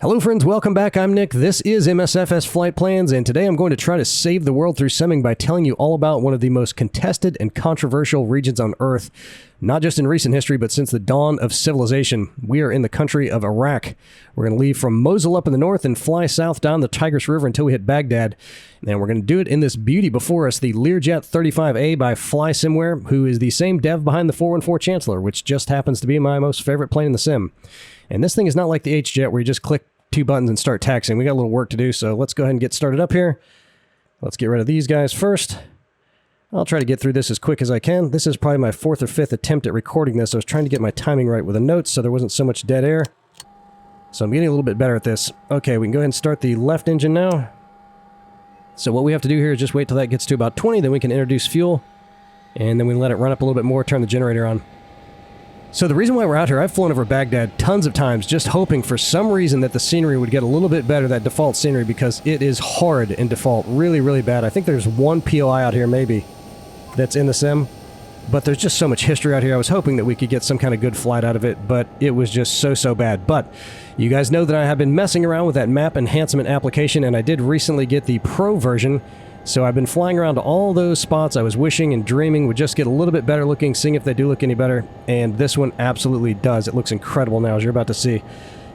Hello friends, welcome back. I'm Nick. This is MSFS Flight Plans, and today I'm going to try to save the world through simming by telling you all about one of the most contested and controversial regions on Earth, not just in recent history, but since the dawn of civilization. We are in the country of Iraq. We're going to leave from Mosul up in the north and fly south down the Tigris River until we hit Baghdad, and we're going to do it in this beauty before us, the Learjet 35A by Flysimware, who is the same dev behind the 414 Chancellor, which just happens to be my most favorite plane in the sim. And this thing is not like the H-Jet where you just click two buttons and start taxiing. We got a little work to do, so let's go ahead and get started up here. Let's get rid of these guys first. I'll try to get through this as quick as I can. This is probably my fourth or fifth attempt at recording this. I was trying to get my timing right with the notes so there wasn't so much dead air. So I'm getting a little bit better at this. Okay, we can go ahead and start the left engine now. So what we have to do here is just wait till that gets to about 20, then we can introduce fuel, and then we let it run up a little bit more, turn the generator on. So the reason why we're out here, I've flown over Baghdad tons of times just hoping for some reason that the scenery would get a little bit better, that default scenery, because it is horrid in default. Really, really bad. I think there's one POI out here maybe that's in the sim, but there's just so much history out here. I was hoping that we could get some kind of good flight out of it, but it was just so bad. But you guys know that I have been messing around with that map enhancement application, and I did recently get the Pro version. So I've been flying around to all those spots I was wishing and dreaming would just get a little bit better looking, seeing if they do look any better, and this one absolutely does. It looks incredible now, as you're about to see.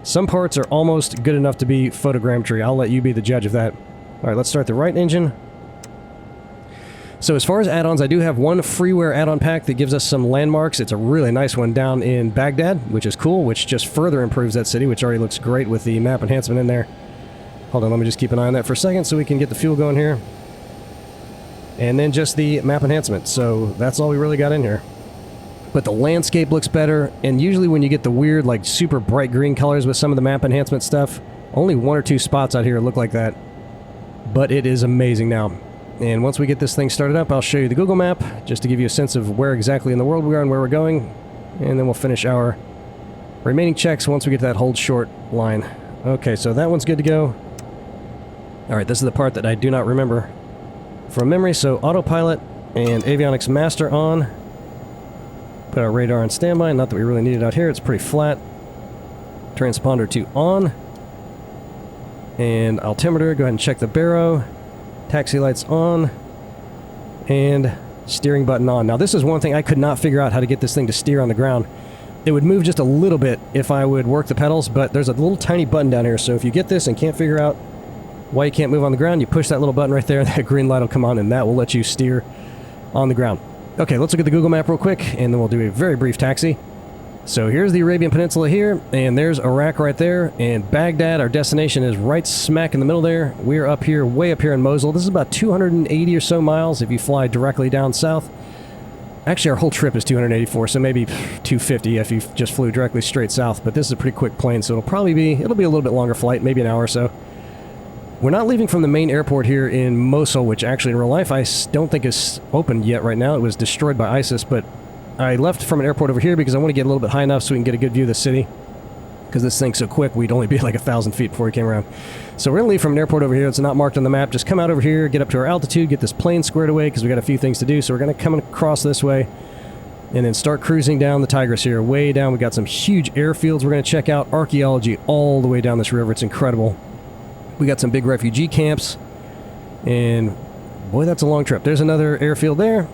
Some parts are almost good enough to be photogrammetry. I'll let you be the judge of that. Alright, let's start the right engine. So as far as add-ons, I do have one freeware add-on pack that gives us some landmarks. It's a really nice one down in Baghdad, which is cool, which just further improves that city, which already looks great with the map enhancement in there. Hold on, let me just keep an eye on that for a second so we can get the fuel going here. And then just the map enhancement, so that's all we really got in here. But the landscape looks better, and usually when you get the weird, like, super bright green colors with some of the map enhancement stuff, only one or two spots out here look like that. But it is amazing now. And once we get this thing started up, I'll show you the Google map, just to give you a sense of where exactly in the world we are and where we're going. And then we'll finish our remaining checks once we get to that hold short line. Okay, so that one's good to go. Alright, this is the part that I do not remember from memory, so autopilot and avionics master on. Put our radar on standby, not that we really need it out here, it's pretty flat. Transponder 2 on. And altimeter, go ahead and check the baro. Taxi lights on. And steering button on. Now this is one thing I could not figure out how to get this thing to steer on the ground. It would move just a little bit if I would work the pedals, but there's a little tiny button down here, so if you get this and can't figure out why you can't move on the ground, you push that little button right there, and that green light will come on, and that will let you steer on the ground. Okay, let's look at the Google map real quick, and then we'll do a very brief taxi. So here's the Arabian Peninsula here, and there's Iraq right there, and Baghdad, our destination, is right smack in the middle there. We're up here, way up here in Mosul. This is about 280 or so miles if you fly directly down south. Actually, our whole trip is 284, so maybe 250 if you just flew directly straight south, but this is a pretty quick plane, so it'll be a little bit longer flight, maybe an hour or so. We're not leaving from the main airport here in Mosul, which actually in real life I don't think is open yet right now. It was destroyed by ISIS, but I left from an airport over here because I want to get a little bit high enough so we can get a good view of the city. Because this thing's so quick, we'd only be like 1,000 feet before we came around. So we're going to leave from an airport over here. It's not marked on the map. Just come out over here, get up to our altitude, get this plane squared away because we got a few things to do. So we're going to come across this way and then start cruising down the Tigris here. Way down, we got some huge airfields we're going to check out. Archaeology all the way down this river. It's incredible. We got some big refugee camps, and boy, that's a long trip. There's another airfield there.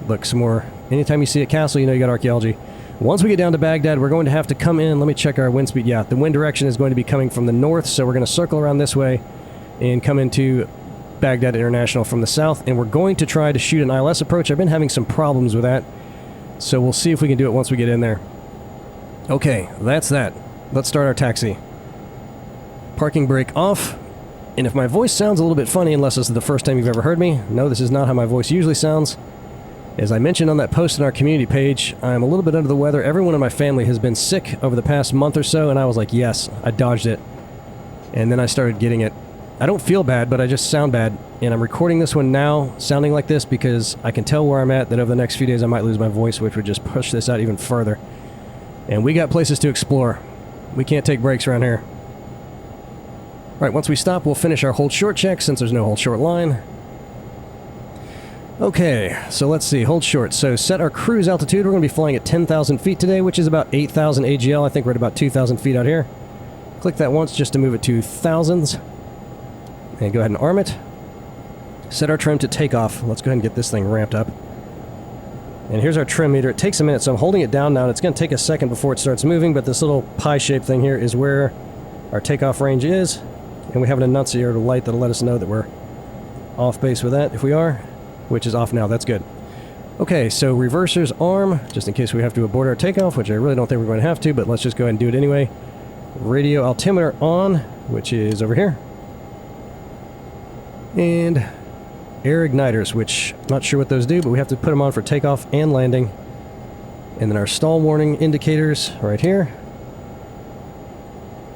Look, some more. Anytime you see a castle, you know you got archaeology. Once we get down to Baghdad, we're going to have to come in. Let me check our wind speed. Yeah, the wind direction is going to be coming from the north, so we're going to circle around this way and come into Baghdad International from the south, and we're going to try to shoot an ILS approach. I've been having some problems with that, so we'll see if we can do it once we get in there. Okay, that's that. Let's start our taxi. Parking brake off. And if my voice sounds a little bit funny, unless this is the first time you've ever heard me, no, this is not how my voice usually sounds. As I mentioned on that post on our community page, I'm a little bit under the weather. Everyone in my family has been sick over the past month or so, and I was like, yes, I dodged it. And then I started getting it. I don't feel bad, but I just sound bad. And I'm recording this one now, sounding like this, because I can tell where I'm at, that over the next few days I might lose my voice, which would just push this out even further. And we got places to explore. We can't take breaks around here. Alright, once we stop, we'll finish our hold short check since there's no hold short line. Okay, so let's see, hold short. So set our cruise altitude. We're going to be flying at 10,000 feet today, which is about 8,000 AGL. I think we're at about 2,000 feet out here. Click that once just to move it to thousands. And go ahead and arm it. Set our trim to takeoff. Let's go ahead and get this thing ramped up. And here's our trim meter. It takes a minute, so I'm holding it down now, and it's going to take a second before it starts moving, but this little pie-shaped thing here is where our takeoff range is. And we have an annunciator light that'll let us know that we're off base with that, if we are, which is off now. That's good. Okay, so reversers arm, just in case we have to abort our takeoff, which I really don't think we're going to have to, but let's just go ahead and do it anyway. Radio altimeter on, which is over here. And air igniters, which I'm not sure what those do, but we have to put them on for takeoff and landing. And then our stall warning indicators right here.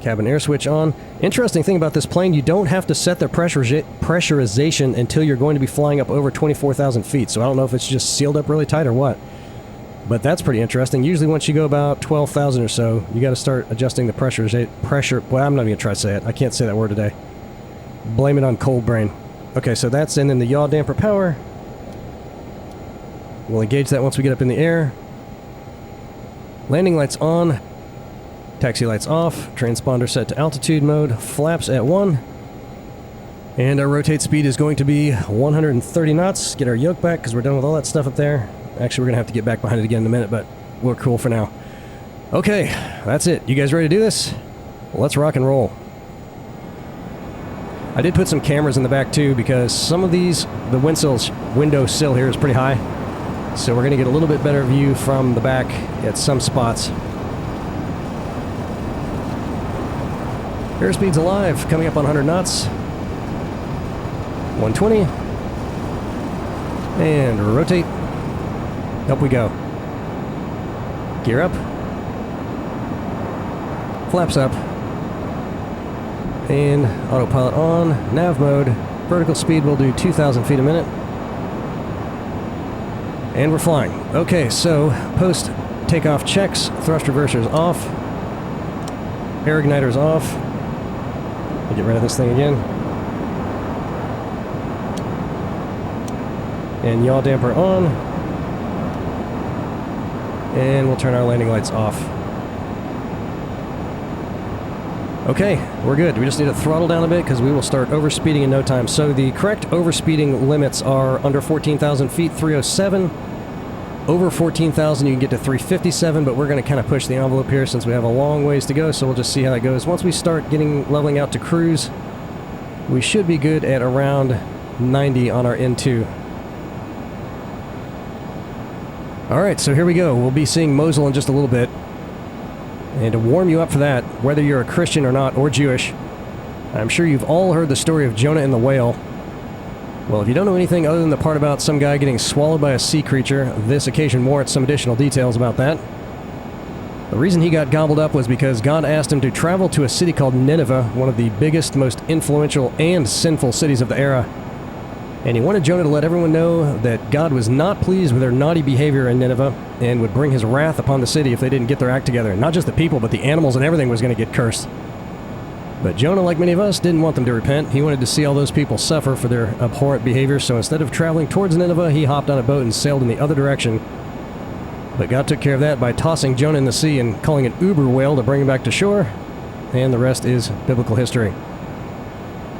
Cabin air switch on. Interesting thing about this plane, you don't have to set the pressurization until you're going to be flying up over 24,000 feet. So I don't know if it's just sealed up really tight or what. But that's pretty interesting. Usually once you go about 12,000 or so, you got to start adjusting the pressure. Well, I'm not even going to try to say it. I can't say that word today. Blame it on cold brain. Okay, so that's in the yaw damper power. We'll engage that once we get up in the air. Landing lights on. Taxi lights off. Transponder set to altitude mode. Flaps at 1. And our rotate speed is going to be 130 knots. Get our yoke back because we're done with all that stuff up there. Actually, we're going to have to get back behind it again in a minute, but we're cool for now. Okay, that's it. You guys ready to do this? Well, let's rock and roll. I did put some cameras in the back too because some of these, the window sill here is pretty high. So we're going to get a little bit better view from the back at some spots. Airspeed's alive, coming up on 100 knots. 120. And rotate. Up we go. Gear up. Flaps up. And autopilot on. Nav mode. Vertical speed will do 2,000 feet a minute. And we're flying. Okay, so post takeoff checks. Thrust reversers off. Air igniters off. I'll get rid of this thing again. And yaw damper on. And we'll turn our landing lights off. Okay, we're good. We just need to throttle down a bit because we will start overspeeding in no time. So the correct overspeeding limits are under 14,000 feet, 307. Over 14,000 you can get to 357, but we're going to kind of push the envelope here since we have a long ways to go, so we'll just see how that goes. Once we start leveling out to cruise, we should be good at around 90 on our N2. Alright, so here we go. We'll be seeing Mosul in just a little bit. And to warm you up for that, whether you're a Christian or not, or Jewish, I'm sure you've all heard the story of Jonah and the whale. Well, if you don't know anything other than the part about some guy getting swallowed by a sea creature, this occasion warrants some additional details about that. The reason he got gobbled up was because God asked him to travel to a city called Nineveh, one of the biggest, most influential, and sinful cities of the era. And he wanted Jonah to let everyone know that God was not pleased with their naughty behavior in Nineveh and would bring his wrath upon the city if they didn't get their act together. Not just the people, but the animals and everything was going to get cursed. But Jonah, like many of us, didn't want them to repent. He wanted to see all those people suffer for their abhorrent behavior, so instead of traveling towards Nineveh, he hopped on a boat and sailed in the other direction. But God took care of that by tossing Jonah in the sea and calling an uber whale to bring him back to shore, and the rest is biblical history.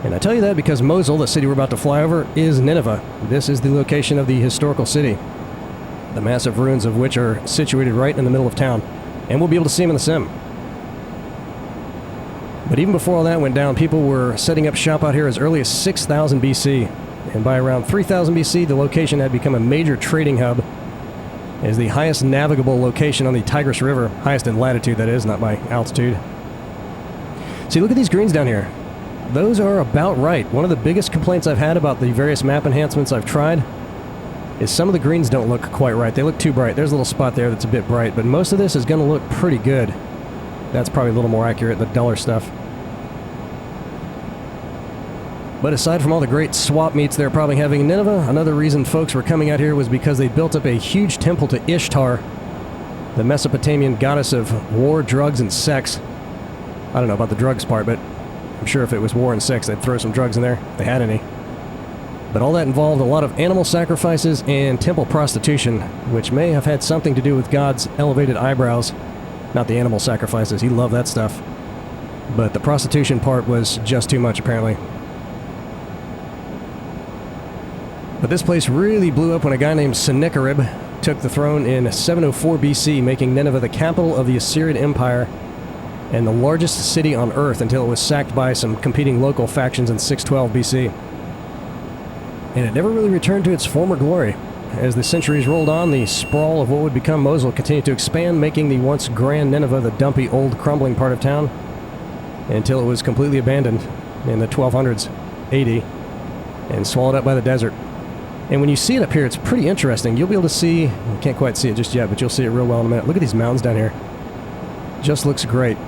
And I tell you that because Mosul, the city we're about to fly over, is Nineveh. This is the location of the historical city, the massive ruins of which are situated right in the middle of town, and we'll be able to see them in the sim. But even before all that went down, people were setting up shop out here as early as 6000 BC, and by around 3000 BC, the location had become a major trading hub as the highest navigable location on the Tigris River, highest in latitude, that is, not by altitude. See, look at these greens down here. Those are about right. One of the biggest complaints I've had about the various map enhancements I've tried is some of the greens don't look quite right. They look too bright. There's a little spot there that's a bit bright, but most of this is going to look pretty good. That's probably a little more accurate, the duller stuff. But aside from all the great swap meets they're probably having in Nineveh, another reason folks were coming out here was because they built up a huge temple to Ishtar, the Mesopotamian goddess of war, drugs, and sex. I don't know about the drugs part, but I'm sure if it was war and sex, they'd throw some drugs in there, if they had any. But all that involved a lot of animal sacrifices and temple prostitution, which may have had something to do with God's elevated eyebrows. Not the animal sacrifices, he loved that stuff. But the prostitution part was just too much, apparently. But this place really blew up when a guy named Sennacherib took the throne in 704 BC, making Nineveh the capital of the Assyrian Empire and the largest city on Earth until it was sacked by some competing local factions in 612 BC. And it never really returned to its former glory. As the centuries rolled on, the sprawl of what would become Mosul continued to expand, making the once grand Nineveh the dumpy, old, crumbling part of town, until it was completely abandoned in the 1200s AD and swallowed up by the desert. And when you see it up here, it's pretty interesting. You'll be able to see, you can't quite see it just yet, but you'll see it real well in a minute. Look at these mountains down here. Just looks great.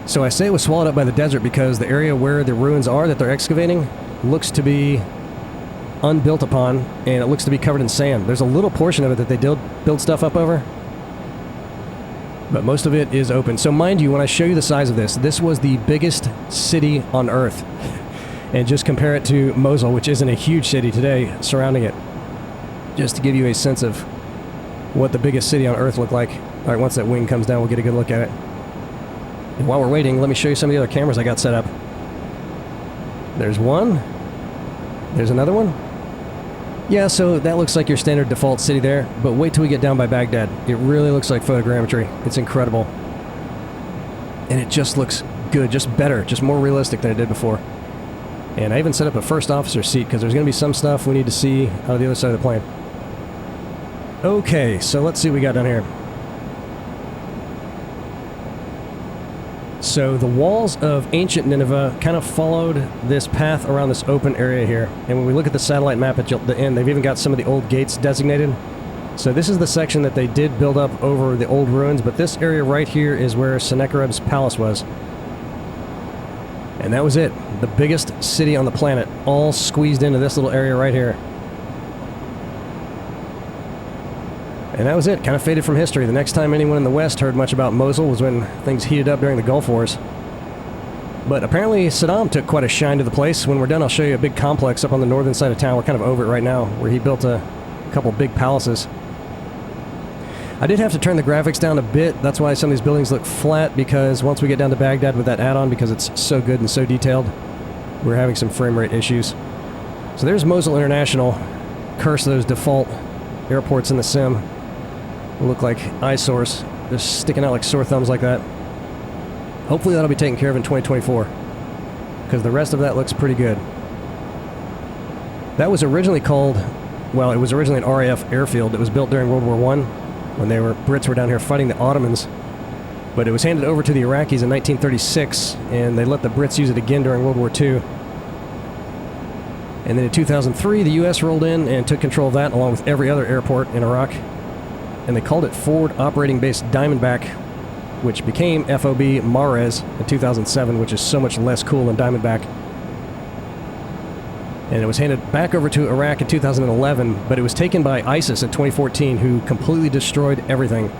So I say it was swallowed up by the desert because the area where the ruins are that they're excavating looks to be unbuilt upon, and it looks to be covered in sand. There's a little portion of it that they did build stuff up over, but most of it is open. So mind you, when I show you the size of this, this was the biggest city on Earth. And just compare it to Mosul, which isn't a huge city today, surrounding it. Just to give you a sense of what the biggest city on Earth looked like. Alright, once that wing comes down, we'll get a good look at it. And while we're waiting, let me show you some of the other cameras I got set up. There's one. There's another one. Yeah, so that looks like your standard default city there, but wait till we get down by Baghdad. It really looks like photogrammetry. It's incredible. And it just looks good, just better, just more realistic than it did before. And I even set up a first officer seat because there's going to be some stuff we need to see out of the other side of the plane. Okay, so let's see what we got down here. So the walls of ancient Nineveh kind of followed this path around this open area here. And when we look at the satellite map at the end, they've even got some of the old gates designated. So this is the section that they did build up over the old ruins, but this area right here is where Sennacherib's palace was. And that was it. The biggest city on the planet, all squeezed into this little area right here. And that was it. Kind of faded from history. The next time anyone in the West heard much about Mosul was when things heated up during the Gulf Wars. But apparently Saddam took quite a shine to the place. When we're done, I'll show you a big complex up on the northern side of town. We're kind of over it right now, where he built a couple big palaces. I did have to turn the graphics down a bit. That's why some of these buildings look flat, because once we get down to Baghdad with that add-on, because it's so good and so detailed, we're having some frame rate issues. So there's Mosul International. Curse those default airports in the sim. They look like eyesores. They're sticking out like sore thumbs like that. Hopefully that'll be taken care of in 2024, because the rest of that looks pretty good. That was originally called, well, it was originally an RAF airfield. It was built during World War I, when Brits were down here fighting the Ottomans. But it was handed over to the Iraqis in 1936, and they let the Brits use it again during World War II. And then in 2003, the U.S. rolled in and took control of that, along with every other airport in Iraq. And they called it Forward Operating Base Diamondback, which became FOB Mahrez in 2007, which is so much less cool than Diamondback. And it was handed back over to Iraq in 2011, but it was taken by ISIS in 2014, who completely destroyed everything.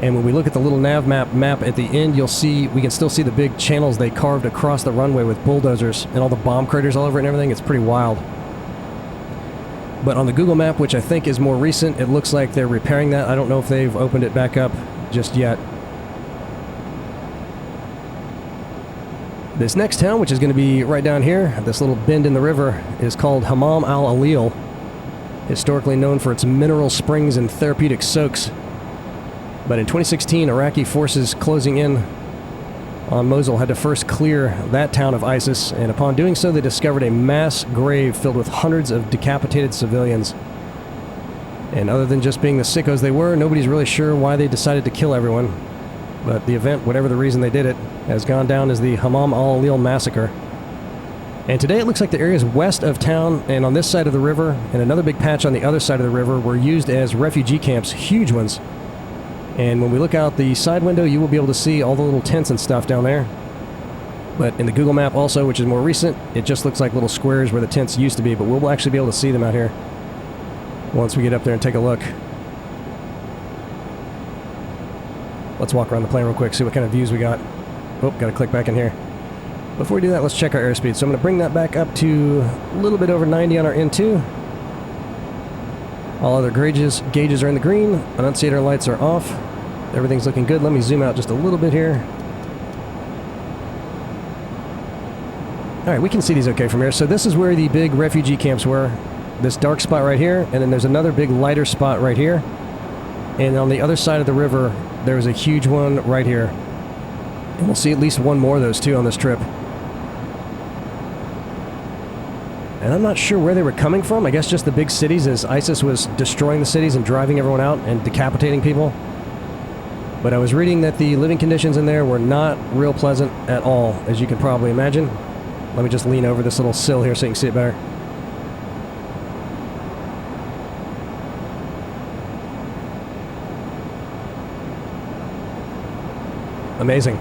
And when we look at the little NavMap map at the end, you'll see, we can still see the big channels they carved across the runway with bulldozers and all the bomb craters all over it and everything. It's pretty wild. But on the Google map, which I think is more recent, it looks like they're repairing that. I don't know if they've opened it back up just yet. This next town, which is going to be right down here, this little bend in the river, is called Hammam al-Alil, historically known for its mineral springs and therapeutic soaks. But in 2016, Iraqi forces closing in on Mosul had to first clear that town of ISIS, and upon doing so, they discovered a mass grave filled with hundreds of decapitated civilians. And other than just being the sickos they were, nobody's really sure why they decided to kill everyone. But the event, whatever the reason they did it, has gone down as the Hammam al-Alil massacre. And today it looks like the areas west of town and on this side of the river and another big patch on the other side of the river were used as refugee camps, huge ones. And when we look out the side window, you will be able to see all the little tents and stuff down there. But in the Google map also, which is more recent, it just looks like little squares where the tents used to be, but we'll actually be able to see them out here once we get up there and take a look. Let's walk around the plane real quick, see what kind of views we got. Oh, gotta click back in here. Before we do that, let's check our airspeed. So I'm gonna bring that back up to a little bit over 90 on our N2. All other gauges are in the green. Annunciator lights are off. Everything's looking good. Let me zoom out just a little bit here. Alright, we can see these okay from here. So this is where the big refugee camps were. This dark spot right here, and then there's another big lighter spot right here. And on the other side of the river, there's a huge one right here. And we'll see at least one more of those too on this trip. And I'm not sure where they were coming from. I guess just the big cities, as ISIS was destroying the cities and driving everyone out and decapitating people. But I was reading that the living conditions in there were not real pleasant at all, as you can probably imagine. Let me just lean over this little sill here so you can see it better. Amazing.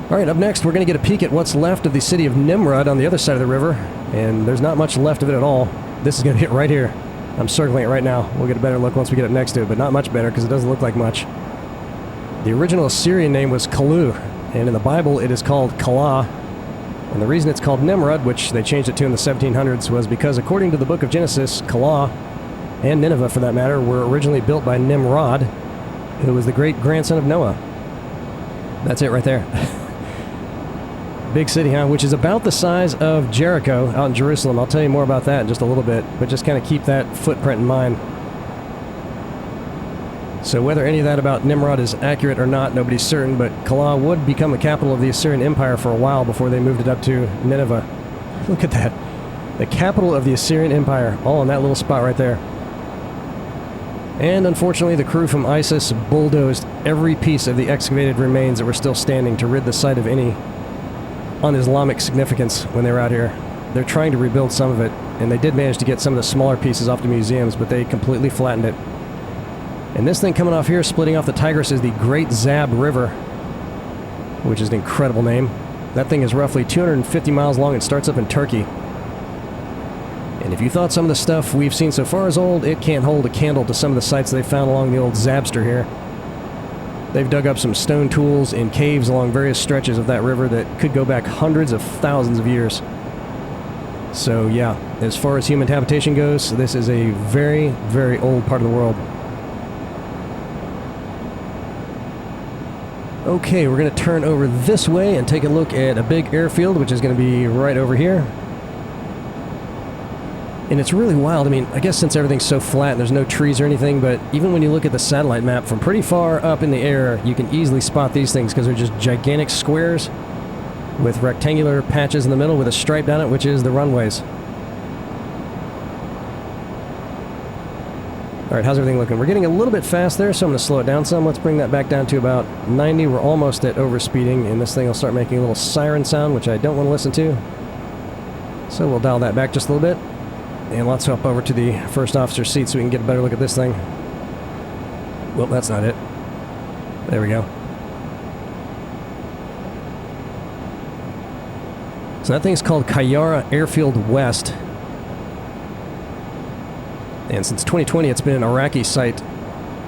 Alright, up next we're going to get a peek at what's left of the city of Nimrud on the other side of the river. And there's not much left of it at all. This is going to be it right here. I'm circling it right now. We'll get a better look once we get up next to it, but not much better because it doesn't look like much. The original Assyrian name was Kalu, and in the Bible it is called Kala. And the reason it's called Nimrud, which they changed it to in the 1700s, was because according to the book of Genesis, Kala, and Nineveh for that matter, were originally built by Nimrod, who was the great-grandson of Noah. That's it right there. Big city, huh? Which is about the size of Jericho out in Jerusalem. I'll tell you more about that in just a little bit, but just kind of keep that footprint in mind. So whether any of that about Nimrod is accurate or not, nobody's certain, but Kala would become the capital of the Assyrian Empire for a while before they moved it up to Nineveh. Look at that. The capital of the Assyrian Empire, all in that little spot right there. And unfortunately, the crew from ISIS bulldozed every piece of the excavated remains that were still standing to rid the site of any un-Islamic significance when they were out here. They're trying to rebuild some of it, and they did manage to get some of the smaller pieces off to museums, but they completely flattened it. And this thing coming off here, splitting off the Tigris, is the Great Zab River, which is an incredible name. That thing is roughly 250 miles long and starts up in Turkey. And if you thought some of the stuff we've seen so far is old, it can't hold a candle to some of the sites they found along the old Zabster here. They've dug up some stone tools in caves along various stretches of that river that could go back hundreds of thousands of years. So yeah, as far as human habitation goes, this is a very, very old part of the world. Okay, we're going to turn over this way and take a look at a big airfield, which is going to be right over here. And it's really wild. I mean, I guess since everything's so flat and there's no trees or anything, but even when you look at the satellite map from pretty far up in the air, you can easily spot these things because they're just gigantic squares with rectangular patches in the middle with a stripe down it, which is the runways. Alright, how's everything looking? We're getting a little bit fast there, so I'm going to slow it down some. Let's bring that back down to about 90. We're almost at overspeeding, and this thing will start making a little siren sound, which I don't want to listen to. So we'll dial that back just a little bit. And let's hop over to the first officer's seat so we can get a better look at this thing. Well, that's not it. There we go. So that thing's called Kayara Airfield West. And since 2020, it's been an Iraqi site.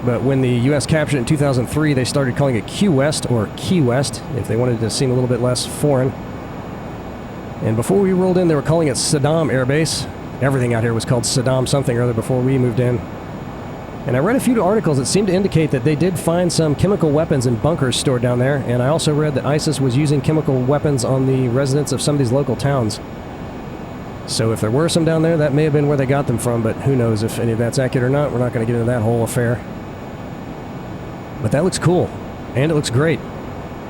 But when the U.S. captured it in 2003, they started calling it Q West, or Key West, if they wanted to seem a little bit less foreign. And before we rolled in, they were calling it Saddam Air Base. Everything out here was called Saddam something or other before we moved in. And I read a few articles that seemed to indicate that they did find some chemical weapons in bunkers stored down there, and I also read that ISIS was using chemical weapons on the residents of some of these local towns. So if there were some down there, that may have been where they got them from, but who knows if any of that's accurate or not. We're not going to get into that whole affair. But that looks cool, and it looks great.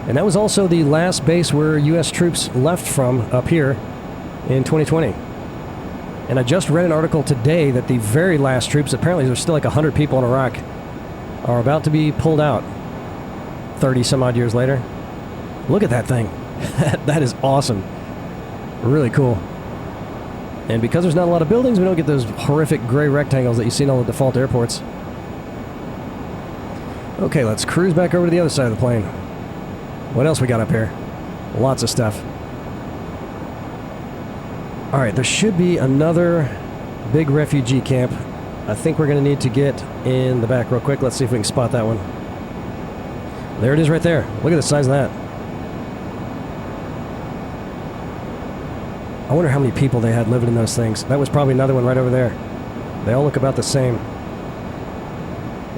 And that was also the last base where U.S. troops left from up here in 2020. And I just read an article today that the very last troops, apparently there's still like 100 people in Iraq, are about to be pulled out 30 some odd years later. Look at that thing. That is awesome. Really cool. And because there's not a lot of buildings, we don't get those horrific gray rectangles that you see in all the default airports. Okay, let's cruise back over to the other side of the plane. What else we got up here? Lots of stuff. Alright, there should be another big refugee camp. I think we're going to need to get in the back real quick. Let's see if we can spot that one. There it is right there. Look at the size of that. I wonder how many people they had living in those things. That was probably another one right over there. They all look about the same.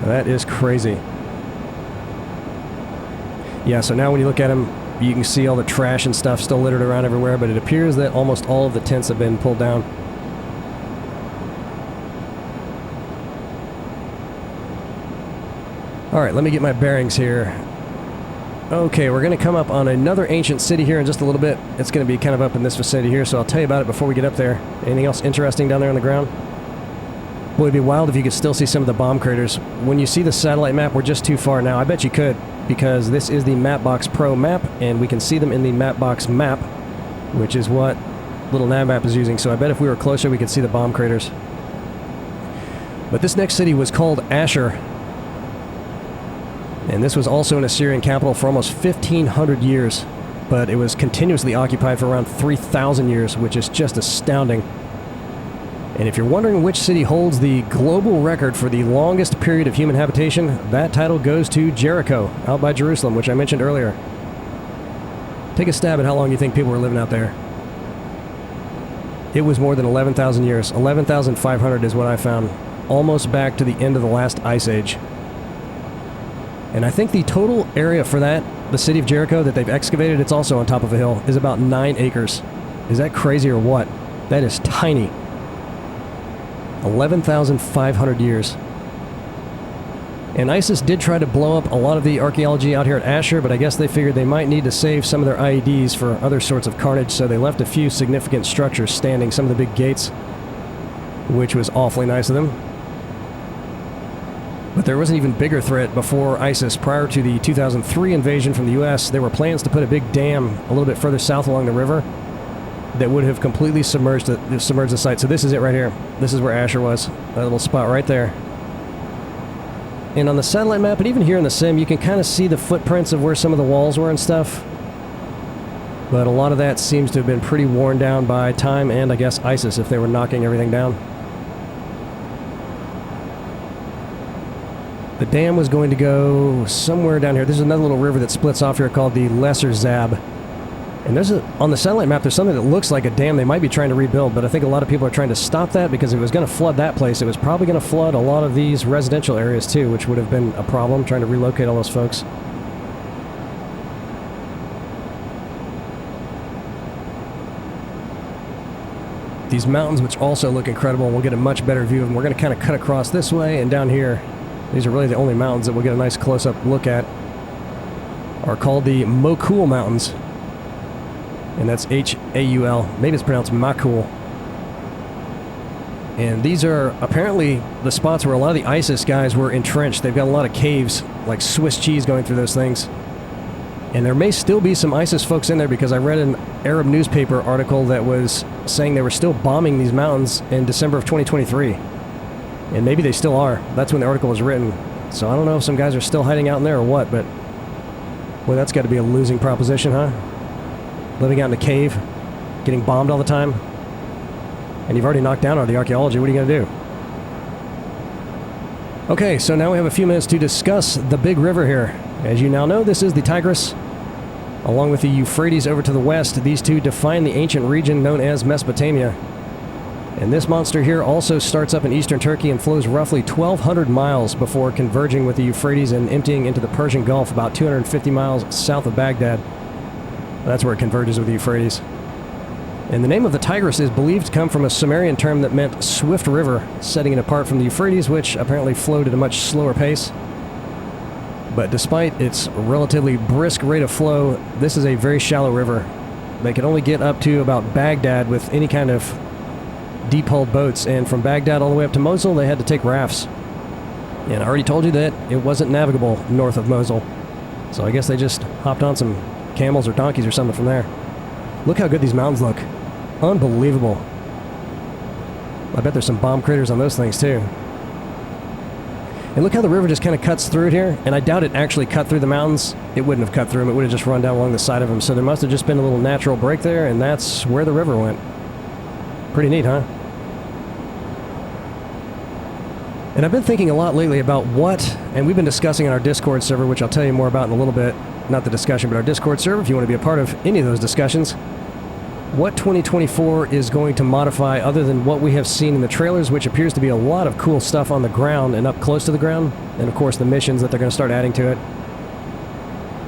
That is crazy. Yeah, so now when you look at them, you can see all the trash and stuff still littered around everywhere, but it appears that almost all of the tents have been pulled down. Alright, let me get my bearings here. Okay, we're going to come up on another ancient city here in just a little bit. It's going to be kind of up in this vicinity here, so I'll tell you about it before we get up there. Anything else interesting down there on the ground? Boy, it'd be wild if you could still see some of the bomb craters. When you see the satellite map, we're just too far now. I bet you could, because this is the Mapbox Pro map, and we can see them in the Mapbox map, which is what little NavMap is using. So I bet if we were closer, we could see the bomb craters. But this next city was called Ashur, and this was also an Assyrian capital for almost 1,500 years, but it was continuously occupied for around 3,000 years, which is just astounding. And if you're wondering which city holds the global record for the longest period of human habitation, that title goes to Jericho, out by Jerusalem, which I mentioned earlier. Take a stab at how long you think people were living out there. It was more than 11,000 years. 11,500 is what I found, almost back to the end of the last ice age. And I think the total area for that, the city of Jericho that they've excavated, it's also on top of a hill, is about 9 acres. Is that crazy or what? That is tiny. 11,500 years. And ISIS did try to blow up a lot of the archaeology out here at Ashur, but I guess they figured they might need to save some of their IEDs for other sorts of carnage, so they left a few significant structures standing, some of the big gates, which was awfully nice of them. But there was an even bigger threat before ISIS. Prior to the 2003 invasion from the US, there were plans to put a big dam a little bit further south along the river that would have completely submerged the site. So this is it right here. This is where Ashur was. That little spot right there. And on the satellite map, and even here in the sim, you can kind of see the footprints of where some of the walls were and stuff. But a lot of that seems to have been pretty worn down by time and, I guess, ISIS, if they were knocking everything down. The dam was going to go somewhere down here. There's another little river that splits off here called the Lesser Zab. And there's on the satellite map, there's something that looks like a dam they might be trying to rebuild, but I think a lot of people are trying to stop that because if it was going to flood that place, it was probably going to flood a lot of these residential areas too, which would have been a problem, trying to relocate all those folks. These mountains, which also look incredible, and we'll get a much better view of them. We're going to kind of cut across this way, and down here, these are really the only mountains that we'll get a nice close-up look at, are called the Mosul Mountains. And that's H-A-U-L. Maybe it's pronounced Makul. And these are apparently the spots where a lot of the ISIS guys were entrenched. They've got a lot of caves, like Swiss cheese going through those things. And there may still be some ISIS folks in there because I read an Arab newspaper article that was saying they were still bombing these mountains in December of 2023. And maybe they still are. That's when the article was written. So I don't know if some guys are still hiding out in there or what, but boy, that's got to be a losing proposition, huh? Living out in a cave, getting bombed all the time, and you've already knocked down all the archaeology. What are you going to do? Okay, so now we have a few minutes to discuss the big river here. As you now know, this is the Tigris. Along with the Euphrates over to the west, these two define the ancient region known as Mesopotamia. And this monster here also starts up in eastern Turkey and flows roughly 1,200 miles before converging with the Euphrates and emptying into the Persian Gulf about 250 miles south of Baghdad. That's where it converges with the Euphrates. And the name of the Tigris is believed to come from a Sumerian term that meant swift river, setting it apart from the Euphrates, which apparently flowed at a much slower pace. But despite its relatively brisk rate of flow, this is a very shallow river. They could only get up to about Baghdad with any kind of deep-hulled boats, and from Baghdad all the way up to Mosul, they had to take rafts. And I already told you that it wasn't navigable north of Mosul. So I guess they just hopped on some camels or donkeys or something from there. Look how good these mountains look. Unbelievable. I bet there's some bomb craters on those things too. And look how the river just kind of cuts through it here. And I doubt it actually cut through the mountains. It wouldn't have cut through them. It would have just run down along the side of them. So there must have just been a little natural break there, and that's where the river went. Pretty neat, huh? And I've been thinking a lot lately about what, and we've been discussing on our Discord server, which I'll tell you more about in a little bit. Not the discussion, but our Discord server, if you want to be a part of any of those discussions. what 2024 is going to modify other than what we have seen in the trailers, which appears to be a lot of cool stuff on the ground and up close to the ground, and of course the missions that they're going to start adding to it.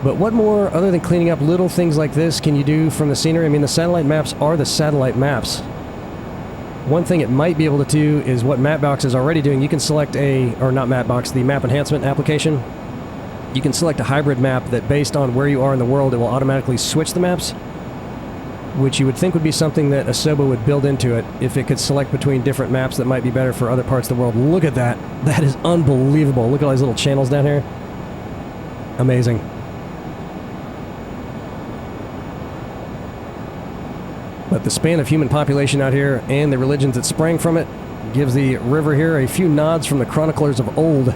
But what more, other than cleaning up little things like this, can you do from the scenery? I mean, the satellite maps are the satellite maps. One thing it might be able to do is what Mapbox is already doing. You can select or not Mapbox, the map enhancement application. You can select a hybrid map that based on where you are in the world, it will automatically switch the maps, which you would think would be something that Asobo would build into it if it could select between different maps that might be better for other parts of the world. Look at that. That is unbelievable. Look at all these little channels down here. Amazing. But the span of human population out here and the religions that sprang from it gives the river here a few nods from the chroniclers of old.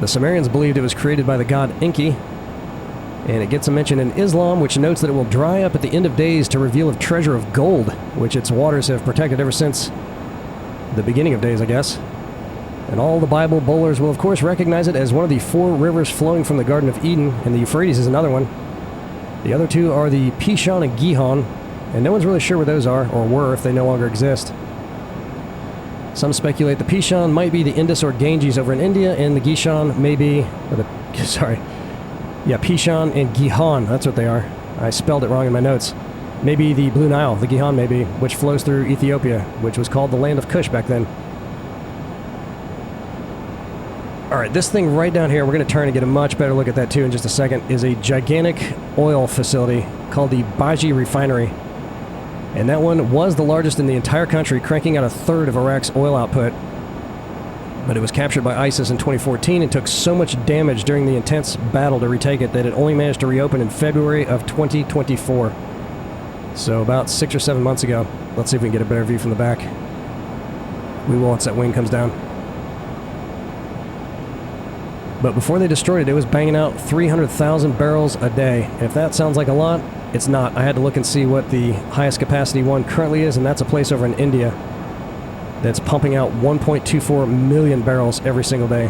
The Sumerians believed it was created by the god Enki, and it gets a mention in Islam, which notes that it will dry up at the end of days to reveal a treasure of gold, which its waters have protected ever since the beginning of days, I guess. And all the Bible bowlers will of course recognize it as one of the 4 rivers flowing from the Garden of Eden, and the Euphrates is another one. The other 2 are the Pishon and Gihon, and no one's really sure where those are, or were if they no longer exist. Some speculate the Pishon might be the Indus or Ganges over in India, and the Gishon may be... Pishon and Gihon, that's what they are. I spelled it wrong in my notes. Maybe the Blue Nile, the Gihon maybe, which flows through Ethiopia, which was called the Land of Kush back then. Alright, this thing right down here, we're going to turn and get a much better look at that too in just a second, is a gigantic oil facility called the Baji Refinery. And that one was the largest in the entire country, cranking out a third of Iraq's oil output. But it was captured by ISIS in 2014 and took so much damage during the intense battle to retake it that it only managed to reopen in February of 2024. So about 6 or 7 months ago. Let's see if we can get a better view from the back. We will once that wing comes down. But before they destroyed it, it was banging out 300,000 barrels a day. And if that sounds like a lot, it's not. I had to look and see what the highest capacity one currently is, and that's a place over in India that's pumping out 1.24 million barrels every single day.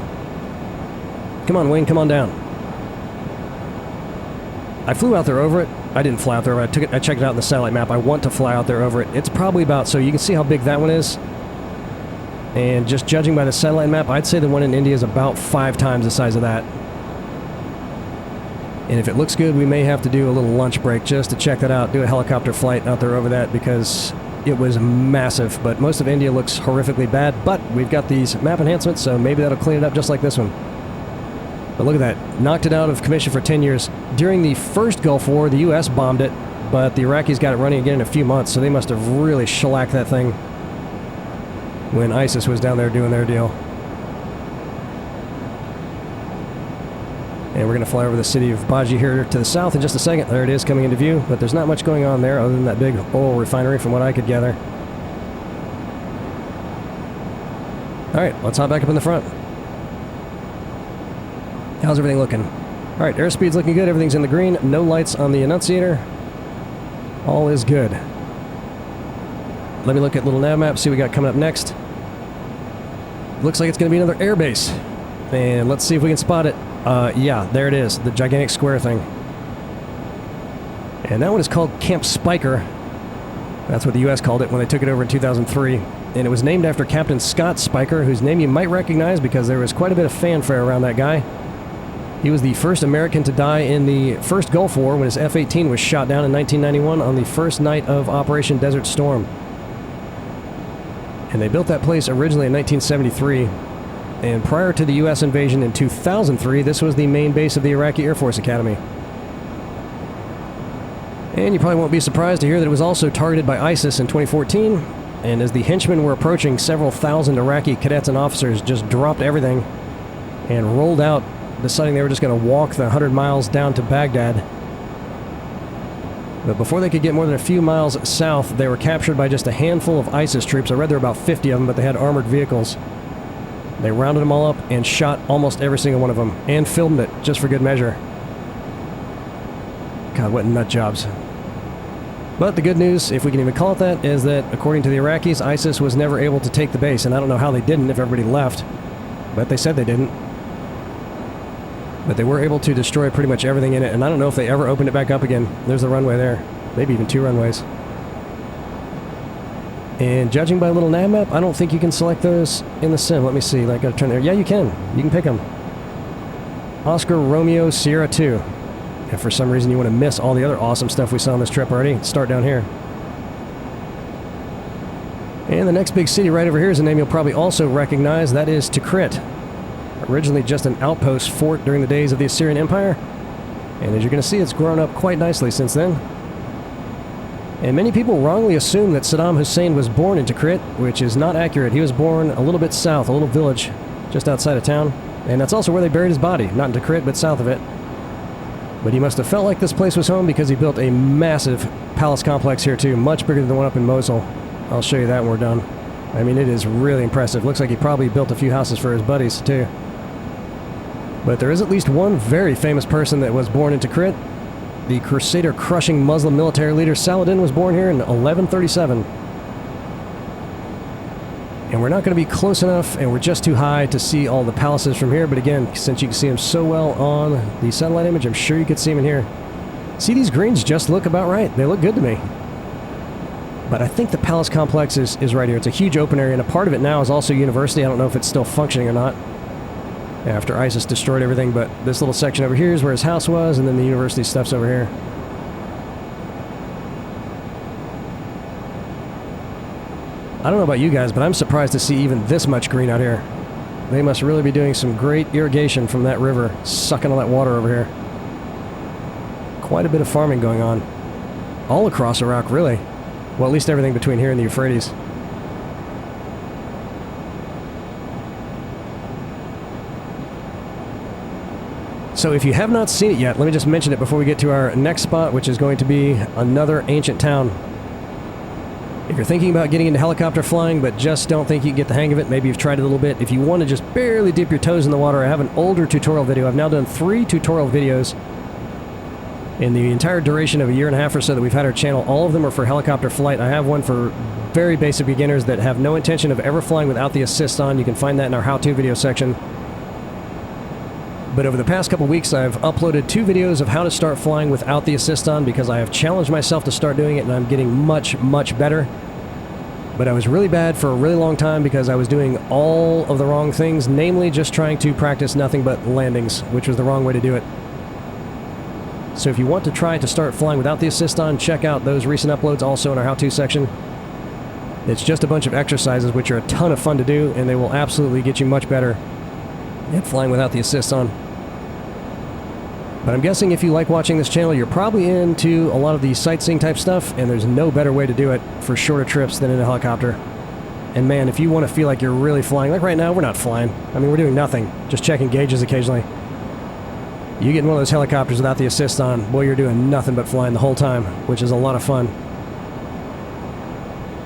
Come on, Wayne, come on down. I flew out there over it. I didn't fly out there over it. I checked it out in the satellite map. I want to fly out there over it. It's probably about, so you can see how big that one is. And just judging by the satellite map, I'd say the one in India is about 5 times the size of that. And if it looks good, we may have to do a little lunch break just to check that out, do a helicopter flight out there over that, because it was massive. But most of India looks horrifically bad, but we've got these map enhancements, so maybe that'll clean it up just like this one. But look at that. Knocked it out of commission for 10 years. During the first Gulf War, the U.S. bombed it, but the Iraqis got it running again in a few months, so they must have really shellacked that thing when ISIS was down there doing their deal. And we're going to fly over the city of Baji here to the south in just a second. There it is coming into view, but there's not much going on there other than that big oil refinery from what I could gather. Alright, let's hop back up in the front. How's everything looking? Alright, airspeed's looking good. Everything's in the green. No lights on the annunciator. All is good. Let me look at little NavMap, see what we got coming up next. Looks like it's going to be another airbase. And let's see if we can spot it. Yeah, there it is, the gigantic square thing. And that one is called Camp Spiker. That's what the U.S. called it when they took it over in 2003. And it was named after Captain Scott Spiker, whose name you might recognize because there was quite a bit of fanfare around that guy. He was the first American to die in the first Gulf War when his F-18 was shot down in 1991 on the first night of Operation Desert Storm. And they built that place originally in 1973. And prior to the U.S. invasion in 2003, this was the main base of the Iraqi Air Force Academy. And you probably won't be surprised to hear that it was also targeted by ISIS in 2014. And as the henchmen were approaching, several thousand Iraqi cadets and officers just dropped everything and rolled out, deciding they were just going to walk the 100 miles down to Baghdad. But before they could get more than a few miles south, they were captured by just a handful of ISIS troops. I read there were about 50 of them, but they had armored vehicles. They rounded them all up and shot almost every single one of them, and filmed it, just for good measure. God, what nut jobs. But the good news, if we can even call it that, is that according to the Iraqis, ISIS was never able to take the base, and I don't know how they didn't if everybody left. But they said they didn't. But they were able to destroy pretty much everything in it, and I don't know if they ever opened it back up again. There's the runway there. Maybe even 2 runways. And judging by a little NavMap, I don't think you can select those in the sim. Let me see. I gotta turn there. Yeah, you can. You can pick them. Oscar Romeo Sierra 2. If for some reason you want to miss all the other awesome stuff we saw on this trip already, start down here. And the next big city right over here is a name you'll probably also recognize. That is Tikrit. Originally just an outpost fort during the days of the Assyrian Empire. And as you're going to see, it's grown up quite nicely since then. And many people wrongly assume that Saddam Hussein was born in Tikrit, which is not accurate. He was born a little bit south, a little village just outside of town. And that's also where they buried his body. Not in Tikrit, but south of it. But he must have felt like this place was home because he built a massive palace complex here too, much bigger than the one up in Mosul. I'll show you that when we're done. I mean, it is really impressive. Looks like he probably built a few houses for his buddies too. But there is at least one very famous person that was born in Tikrit. The Crusader-crushing Muslim military leader Saladin was born here in 1137. And we're not going to be close enough, and we're just too high to see all the palaces from here. But again, since you can see them so well on the satellite image, I'm sure you could see them in here. See, these greens just look about right. They look good to me. But I think the palace complex is right here. It's a huge open area, and a part of it now is also university. I don't know if it's still functioning or not after ISIS destroyed everything, but this little section over here is where his house was, and then the university stuff's over here. I don't know about you guys, but I'm surprised to see even this much green out here. They must really be doing some great irrigation from that river, sucking all that water over here. Quite a bit of farming going on. All across Iraq, really. Well, at least everything between here and the Euphrates. So if you have not seen it yet, let me just mention it before we get to our next spot, which is going to be another ancient town. If you're thinking about getting into helicopter flying, but just don't think you can get the hang of it, maybe you've tried it a little bit. If you want to just barely dip your toes in the water, I have an older tutorial video. I've now done 3 tutorial videos in the entire duration of a year and a half or so that we've had our channel. All of them are for helicopter flight. I have one for very basic beginners that have no intention of ever flying without the assist on. You can find that in our how-to video section. But over the past couple weeks, I've uploaded 2 videos of how to start flying without the assist on because I have challenged myself to start doing it, and I'm getting much, much better. But I was really bad for a really long time because I was doing all of the wrong things, namely just trying to practice nothing but landings, which was the wrong way to do it. So if you want to try to start flying without the assist on, check out those recent uploads also in our how-to section. It's just a bunch of exercises which are a ton of fun to do, and they will absolutely get you much better at flying without the assist on. But I'm guessing if you like watching this channel, you're probably into a lot of the sightseeing type stuff, and there's no better way to do it for shorter trips than in a helicopter. And man, if you want to feel like you're really flying, like right now, we're not flying. I mean, we're doing nothing, just checking gauges occasionally. You get in one of those helicopters without the assist on, boy, you're doing nothing but flying the whole time, which is a lot of fun.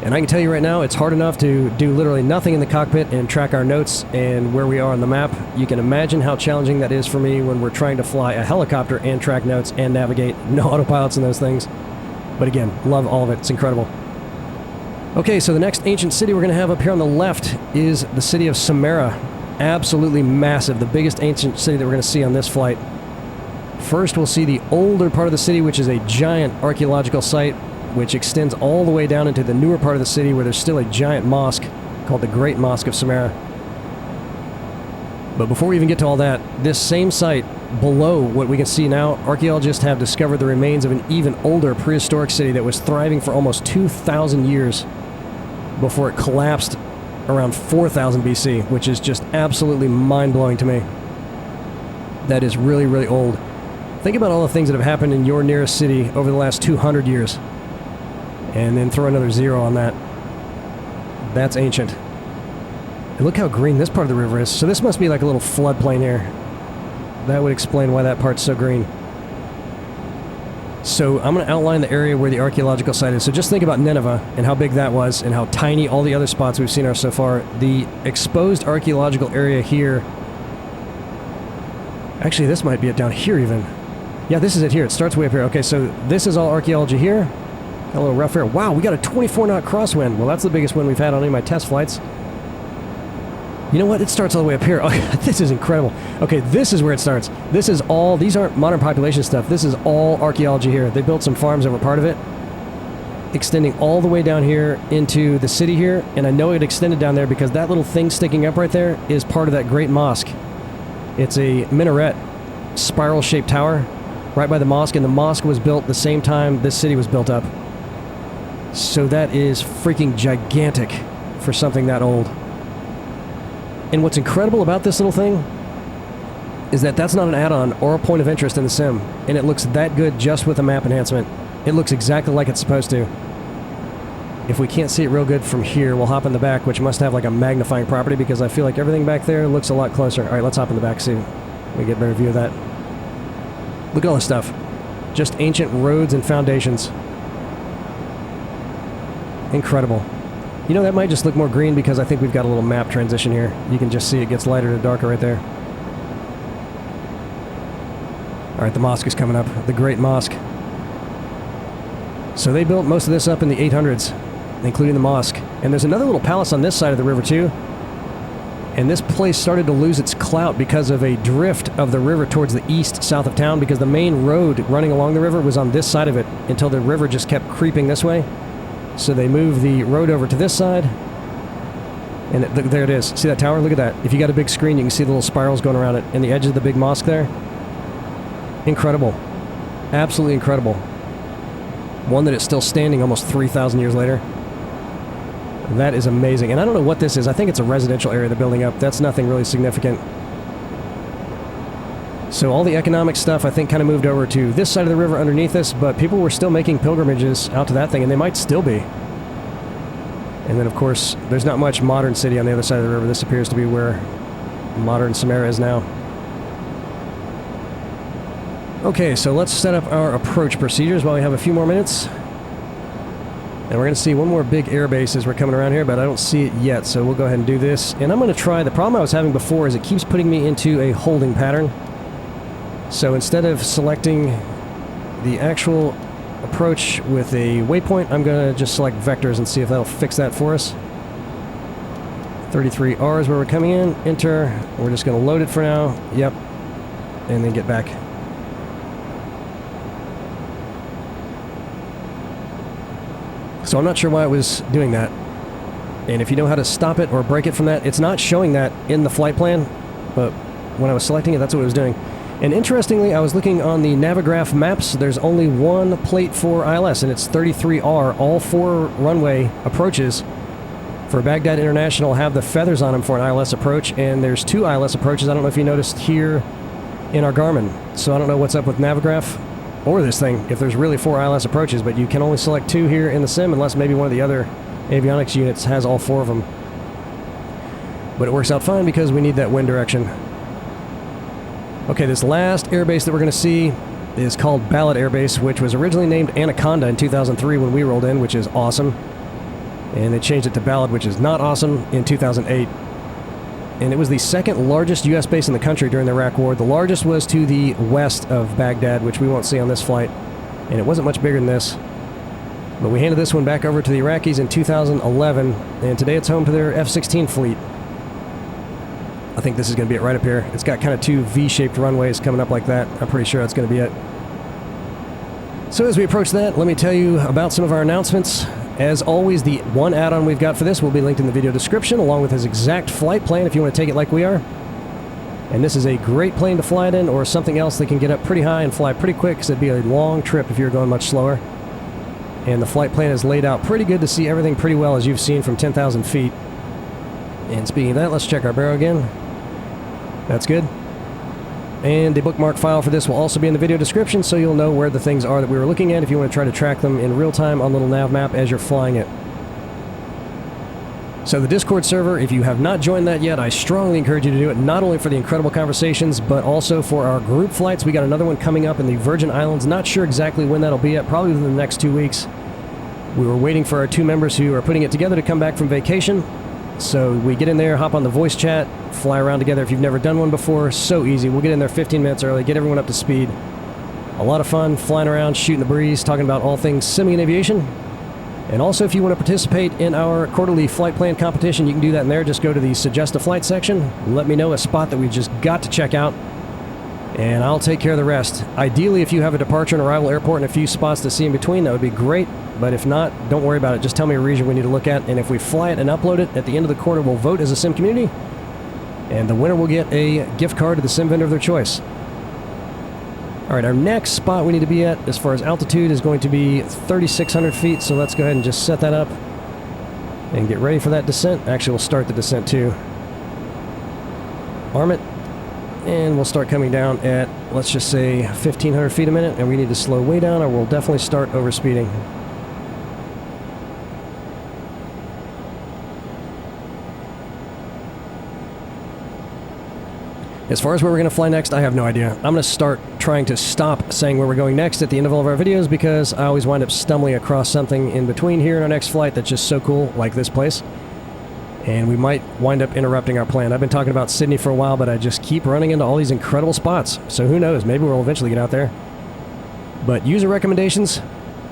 And I can tell you right now, it's hard enough to do literally nothing in the cockpit and track our notes and where we are on the map. You can imagine how challenging that is for me when we're trying to fly a helicopter and track notes and navigate. No autopilots in those things. But again, love all of it. It's incredible. Okay, so the next ancient city we're going to have up here on the left is the city of Samarra. Absolutely massive. The biggest ancient city that we're going to see on this flight. First, we'll see the older part of the city, which is a giant archaeological site, which extends all the way down into the newer part of the city where there's still a giant mosque called the Great Mosque of Samarra. But before we even get to all that, this same site below what we can see now, archaeologists have discovered the remains of an even older prehistoric city that was thriving for almost 2,000 years before it collapsed around 4000 BC, which is just absolutely mind-blowing to me. That is really, really old. Think about all the things that have happened in your nearest city over the last 200 years. And then throw another 0 on that. That's ancient. And look how green this part of the river is. So this must be like a little floodplain here. That would explain why that part's so green. So I'm going to outline the area where the archaeological site is. So just think about Nineveh and how big that was and how tiny all the other spots we've seen are so far. The exposed archaeological area here... Actually, this might be it down here even. Yeah, this is it here. It starts way up here. Okay, so this is all archaeology here. Got a little rough air. Wow, we got a 24-knot crosswind. Well, that's the biggest wind we've had on any of my test flights. You know what? It starts all the way up here. Oh, this is incredible. Okay, this is where it starts. This is all... These aren't modern population stuff. This is all archaeology here. They built some farms over part of it. extending all the way down here into the city here, and I know it extended down there because that little thing sticking up right there is part of that great mosque. It's a minaret, spiral-shaped tower right by the mosque, and the mosque was built the same time this city was built up. So that is freaking gigantic for something that old. And what's incredible about this little thing is that that's not an add-on or a point of interest in the sim, and it looks that good just with a map enhancement. It looks exactly like it's supposed to. If we can't see it real good from here, we'll hop in the back, which must have like a magnifying property because I feel like everything back there looks a lot closer. All right, let's hop in the back, see if we get a better view of that. Look at all this stuff. Just ancient roads and foundations. Incredible. You know, that might just look more green because I think we've got a little map transition here. You can just see it gets lighter to darker right there. All right, the mosque is coming up. The Great Mosque. So they built most of this up in the 800s, including the mosque. And there's another little palace on this side of the river too. And this place started to lose its clout because of a drift of the river towards the east, south of town, because the main road running along the river was on this side of it until the river just kept creeping this way. So they moved the road over to this side. And there it is. See that tower? Look at that. If you got a big screen, you can see the little spirals going around it. And the edge of the big mosque there. Incredible. Absolutely incredible. One that is still standing almost 3,000 years later. That is amazing. And I don't know what this is. I think it's a residential area they're building up. That's nothing really significant. So all the economic stuff, I think, kind of moved over to this side of the river underneath us, but people were still making pilgrimages out to that thing, and they might still be. And then, of course, there's not much modern city on the other side of the river. This appears to be where modern Samarra is now. Okay, so let's set up our approach procedures while we have a few more minutes. And we're going to see one more big air base as we're coming around here, but I don't see it yet, so we'll go ahead and do this. And I'm going to try, the problem I was having before is it keeps putting me into a holding pattern. So instead of selecting the actual approach with a waypoint, I'm going to just select vectors and see if that'll fix that for us. 33R is where we're coming in, enter. We're just going to load it for now, yep, and then get back. So I'm not sure why it was doing that. And if you know how to stop it or break it from that, it's not showing that in the flight plan, but when I was selecting it, that's what it was doing. And interestingly, I was looking on the Navigraph maps, there's only one plate for ILS, and it's 33R. All 4 runway approaches for Baghdad International have the feathers on them for an ILS approach, and there's 2 ILS approaches. I don't know if you noticed here in our Garmin. So I don't know what's up with Navigraph or this thing, if there's really 4 ILS approaches, but you can only select 2 here in the sim unless maybe one of the other avionics units has all 4 of them. But it works out fine because we need that wind direction. Okay, this last airbase that we're going to see is called Ballad Air Base, which was originally named Anaconda in 2003 when we rolled in, which is awesome. And they changed it to Ballad, which is not awesome, in 2008. And it was the 2nd largest U.S. base in the country during the Iraq War. The largest was to the west of Baghdad, which we won't see on this flight. And it wasn't much bigger than this. But we handed this one back over to the Iraqis in 2011, and today it's home to their F-16 fleet. I think this is going to be it right up here. It's got kind of 2 V-shaped runways coming up like that. I'm pretty sure that's going to be it. So as we approach that, let me tell you about some of our announcements. As always, the one add-on we've got for this will be linked in the video description, along with his exact flight plan if you want to take it like we are. And this is a great plane to fly it in, or something else that can get up pretty high and fly pretty quick, because it'd be a long trip if you're going much slower. And the flight plan is laid out pretty good to see everything pretty well, as you've seen from 10,000 feet. And speaking of that, let's check our barrel again. That's good. And the bookmark file for this will also be in the video description, so you'll know where the things are that we were looking at if you want to try to track them in real time on little NavMap as you're flying it. So the Discord server, if you have not joined that yet, I strongly encourage you to do it, not only for the incredible conversations, but also for our group flights. We got another one coming up in the Virgin Islands. Not sure exactly when that'll be at, probably within the next 2 weeks. We were waiting for our 2 members who are putting it together to come back from vacation. So we get in there, hop on the voice chat, fly around together if you've never done one before. So easy. We'll get in there 15 minutes early, get everyone up to speed. A lot of fun flying around, shooting the breeze, talking about all things simming and aviation. And also, if you want to participate in our quarterly flight plan competition, you can do that in there. Just go to the Suggest a Flight section. Let me know a spot that we just got to check out. and I'll take care of the rest. Ideally, if you have a departure and arrival airport and a few spots to see in between, that would be great. But if not, don't worry about it. Just tell me a region we need to look at, and if we fly it and upload it, at the end of the quarter, we'll vote as a sim community, and the winner will get a gift card to the sim vendor of their choice. All right, our next spot we need to be at, as far as altitude, is going to be 3,600 feet, so let's go ahead and just set that up and get ready for that descent. Actually, we'll start the descent too. Arm it, and we'll start coming down at, let's just say, 1,500 feet a minute, and we need to slow way down or we'll definitely start overspeeding. As far as where we're going to fly next, I have no idea. I'm going to start trying to stop saying where we're going next at the end of all of our videos, because I always wind up stumbling across something in between here in our next flight that's just so cool, like this place. And we might wind up interrupting our plan. I've been talking about Sydney for a while, but I just keep running into all these incredible spots. So who knows, maybe we'll eventually get out there. But user recommendations,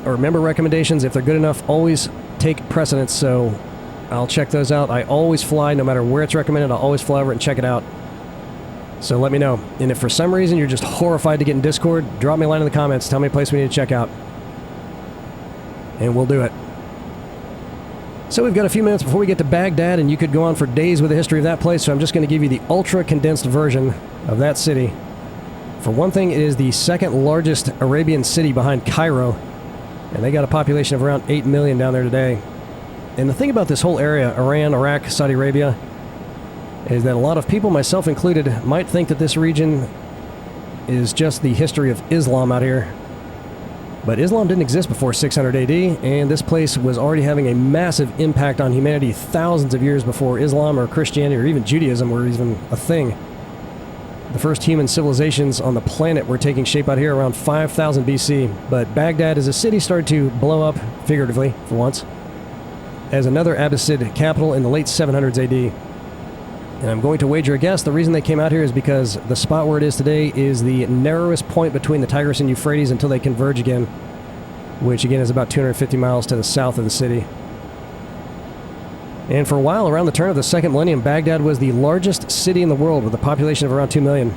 or member recommendations, if they're good enough, always take precedence, so I'll check those out. I always fly, no matter where it's recommended, I'll always fly over it and check it out. So let me know. And if for some reason you're just horrified to get in Discord, drop me a line in the comments. Tell me a place we need to check out. And we'll do it. So we've got a few minutes before we get to Baghdad, and you could go on for days with the history of that place, so I'm just going to give you the ultra-condensed version of that city. For one thing, it is the second largest Arabian city behind Cairo, and they got a population of around 8 million down there today. And the thing about this whole area, Iran, Iraq, Saudi Arabia, is that a lot of people, myself included, might think that this region is just the history of Islam out here. But Islam didn't exist before 600 AD, and this place was already having a massive impact on humanity thousands of years before Islam or Christianity or even Judaism were even a thing. The first human civilizations on the planet were taking shape out here around 5000 BC, but Baghdad as a city started to blow up, figuratively, for once, as another Abbasid capital in the late 700s AD. And I'm going to wager a guess the reason they came out here is because the spot where it is today is the narrowest point between the Tigris and Euphrates until they converge again, which again is about 250 miles to the south of the city. And for a while, around the turn of the second millennium, Baghdad was the largest city in the world with a population of around 2 million.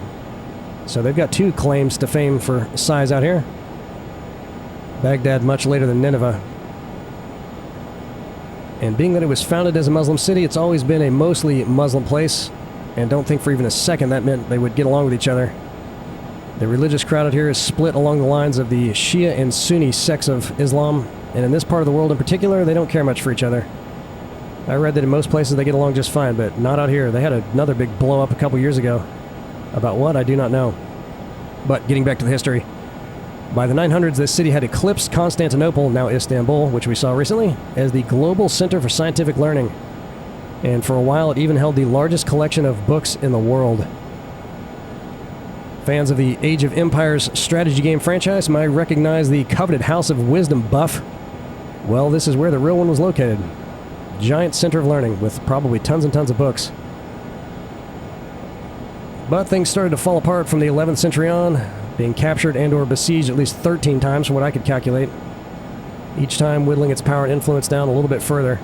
So they've got two claims to fame for size out here. Baghdad much later than Nineveh. And being that it was founded as a Muslim city, it's always been a mostly Muslim place, and don't think for even a second that meant they would get along with each other. The religious crowd out here is split along the lines of the Shia and Sunni sects of Islam, and in this part of the world in particular, they don't care much for each other. I read that in most places they get along just fine, but not out here. They had another big blow-up a couple years ago. About what, I do not know. But getting back to the history. By the 900s, this city had eclipsed Constantinople, now Istanbul, which we saw recently, as the global center for scientific learning. And for a while, it even held the largest collection of books in the world. Fans of the Age of Empires strategy game franchise might recognize the coveted House of Wisdom buff. Well, this is where the real one was located. Giant center of learning, with probably tons and tons of books. But things started to fall apart from the 11th century on, being captured and or besieged at least 13 times from what I could calculate, each time whittling its power and influence down a little bit further.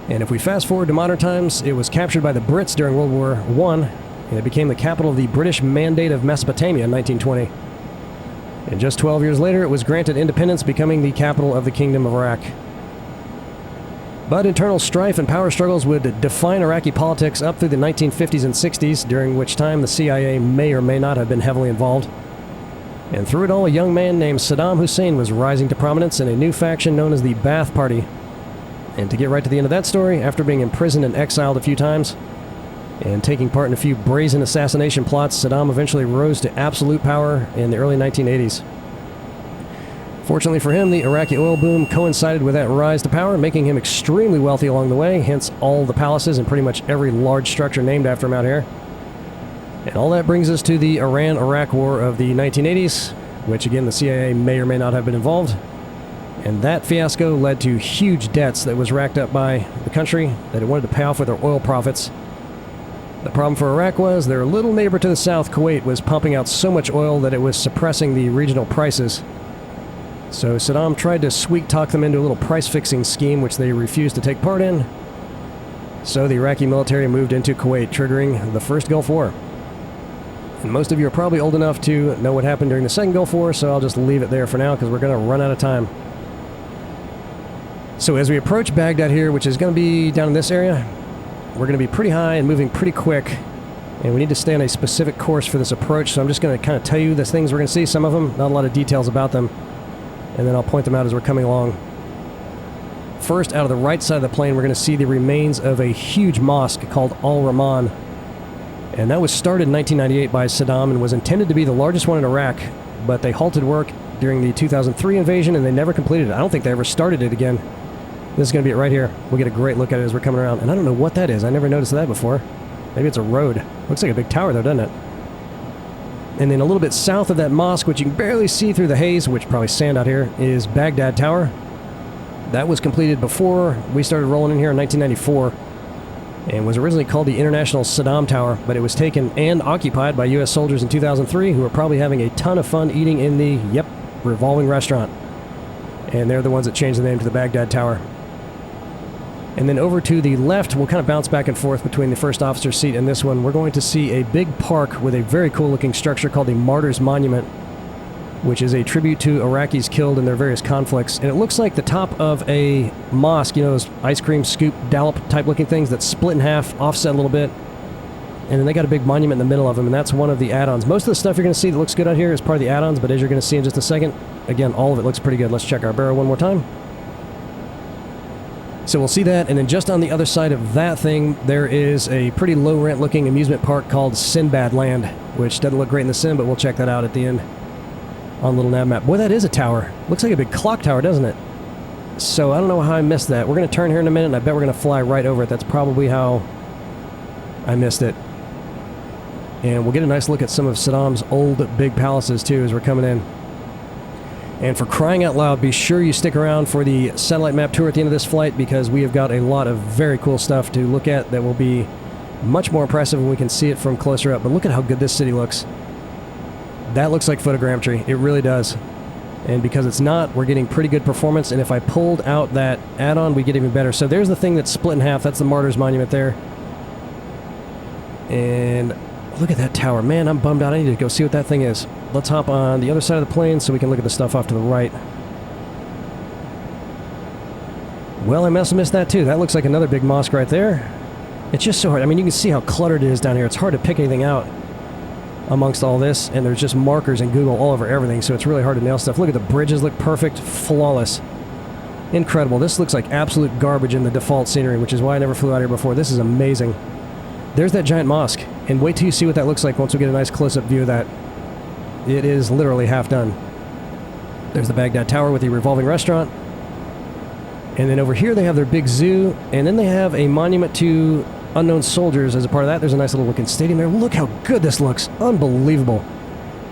And if we fast forward to modern times, it was captured by the Brits during World War I, and it became the capital of the British Mandate of Mesopotamia in 1920. And just 12 years later, it was granted independence, becoming the capital of the Kingdom of Iraq. But internal strife and power struggles would define Iraqi politics up through the 1950s and 60s, during which time the CIA may or may not have been heavily involved. And through it all, a young man named Saddam Hussein was rising to prominence in a new faction known as the Ba'ath Party. And to get right to the end of that story, after being imprisoned and exiled a few times, and taking part in a few brazen assassination plots, Saddam eventually rose to absolute power in the early 1980s. Fortunately for him, the Iraqi oil boom coincided with that rise to power, making him extremely wealthy along the way, hence all the palaces and pretty much every large structure named after him out here. And all that brings us to the Iran-Iraq War of the 1980s, which again the CIA may or may not have been involved. And that fiasco led to huge debts that was racked up by the country that it wanted to pay off with their oil profits. The problem for Iraq was their little neighbor to the south, Kuwait, was pumping out so much oil that it was suppressing the regional prices. So Saddam tried to sweet-talk them into a little price-fixing scheme, which they refused to take part in. So the Iraqi military moved into Kuwait, triggering the First Gulf War. And most of you are probably old enough to know what happened during the second Gulf War, so I'll just leave it there for now because we're going to run out of time. So as we approach Baghdad here, which is going to be down in this area, we're going to be pretty high and moving pretty quick. And we need to stay on a specific course for this approach, so I'm just going to kind of tell you the things we're going to see, some of them, not a lot of details about them. And then I'll point them out as we're coming along. First, out of the right side of the plane, we're going to see the remains of a huge mosque called Al-Rahman. And that was started in 1998 by Saddam and was intended to be the largest one in Iraq, but they halted work during the 2003 invasion and they never completed it. I don't think they ever started it again. This is going to be it right here. We'll get a great look at it as we're coming around. And I don't know what that is. I never noticed that before. Maybe it's a road. Looks like a big tower though, doesn't it? And then a little bit south of that mosque, which you can barely see through the haze, which probably sand out here, is Baghdad Tower. That was completed before we started rolling in here in 1994 and was originally called the International Saddam Tower, but it was taken and occupied by U.S. soldiers in 2003 who were probably having a ton of fun eating in the, revolving restaurant. And they're the ones that changed the name to the Baghdad Tower. And then over to the left, we'll kind of bounce back and forth between the first officer's seat and this one. We're going to see a big park with a very cool looking structure called the Martyrs Monument, which is a tribute to Iraqis killed in their various conflicts. And it looks like the top of a mosque, you know, those ice cream scoop dollop type looking things that split in half, offset a little bit. And then they got a big monument in the middle of them, and that's one of the add-ons. Most of the stuff you're going to see that looks good out here is part of the add-ons, but as you're going to see in just a second, again, all of it looks pretty good. Let's check our barrel one more time. So we'll see that, and then just on the other side of that thing, there is a pretty low-rent looking amusement park called Sinbad Land, which doesn't look great in the sim, but we'll check that out at the end on little NavMap. Boy, that is a tower. Looks like a big clock tower, doesn't it? So I don't know how I missed that. We're going to turn here in a minute, and I bet we're going to fly right over it. That's probably how I missed it. And we'll get a nice look at some of Saddam's old big palaces, too, as we're coming in. And for crying out loud, be sure you stick around for the satellite map tour at the end of this flight, because we have got a lot of very cool stuff to look at that will be much more impressive when we can see it from closer up. But look at how good this city looks. That looks like photogrammetry. It really does. And because it's not, we're getting pretty good performance. And if I pulled out that add-on, we get even better. So there's the thing that's split in half. That's the Martyrs Monument there. And look at that tower. Man, I'm bummed out. I need to go see what that thing is. Let's hop on the other side of the plane so we can look at the stuff off to the right. Well, I must have missed that too. That looks like another big mosque right there. It's just so hard. I mean, you can see how cluttered it is down here. It's hard to pick anything out amongst all this, and there's just markers in Google all over everything, so it's really hard to nail stuff. Look at the bridges. Look perfect. Flawless. Incredible. This looks like absolute garbage in the default scenery, which is why I never flew out here before. This is amazing. There's that giant mosque, and wait till you see what that looks like once we get a nice close-up view of that. It is literally half done. There's the Baghdad Tower with the revolving restaurant. And then over here they have their big zoo, and then they have a monument to unknown soldiers as a part of that. There's a nice little looking stadium there. Look how good this looks. Unbelievable.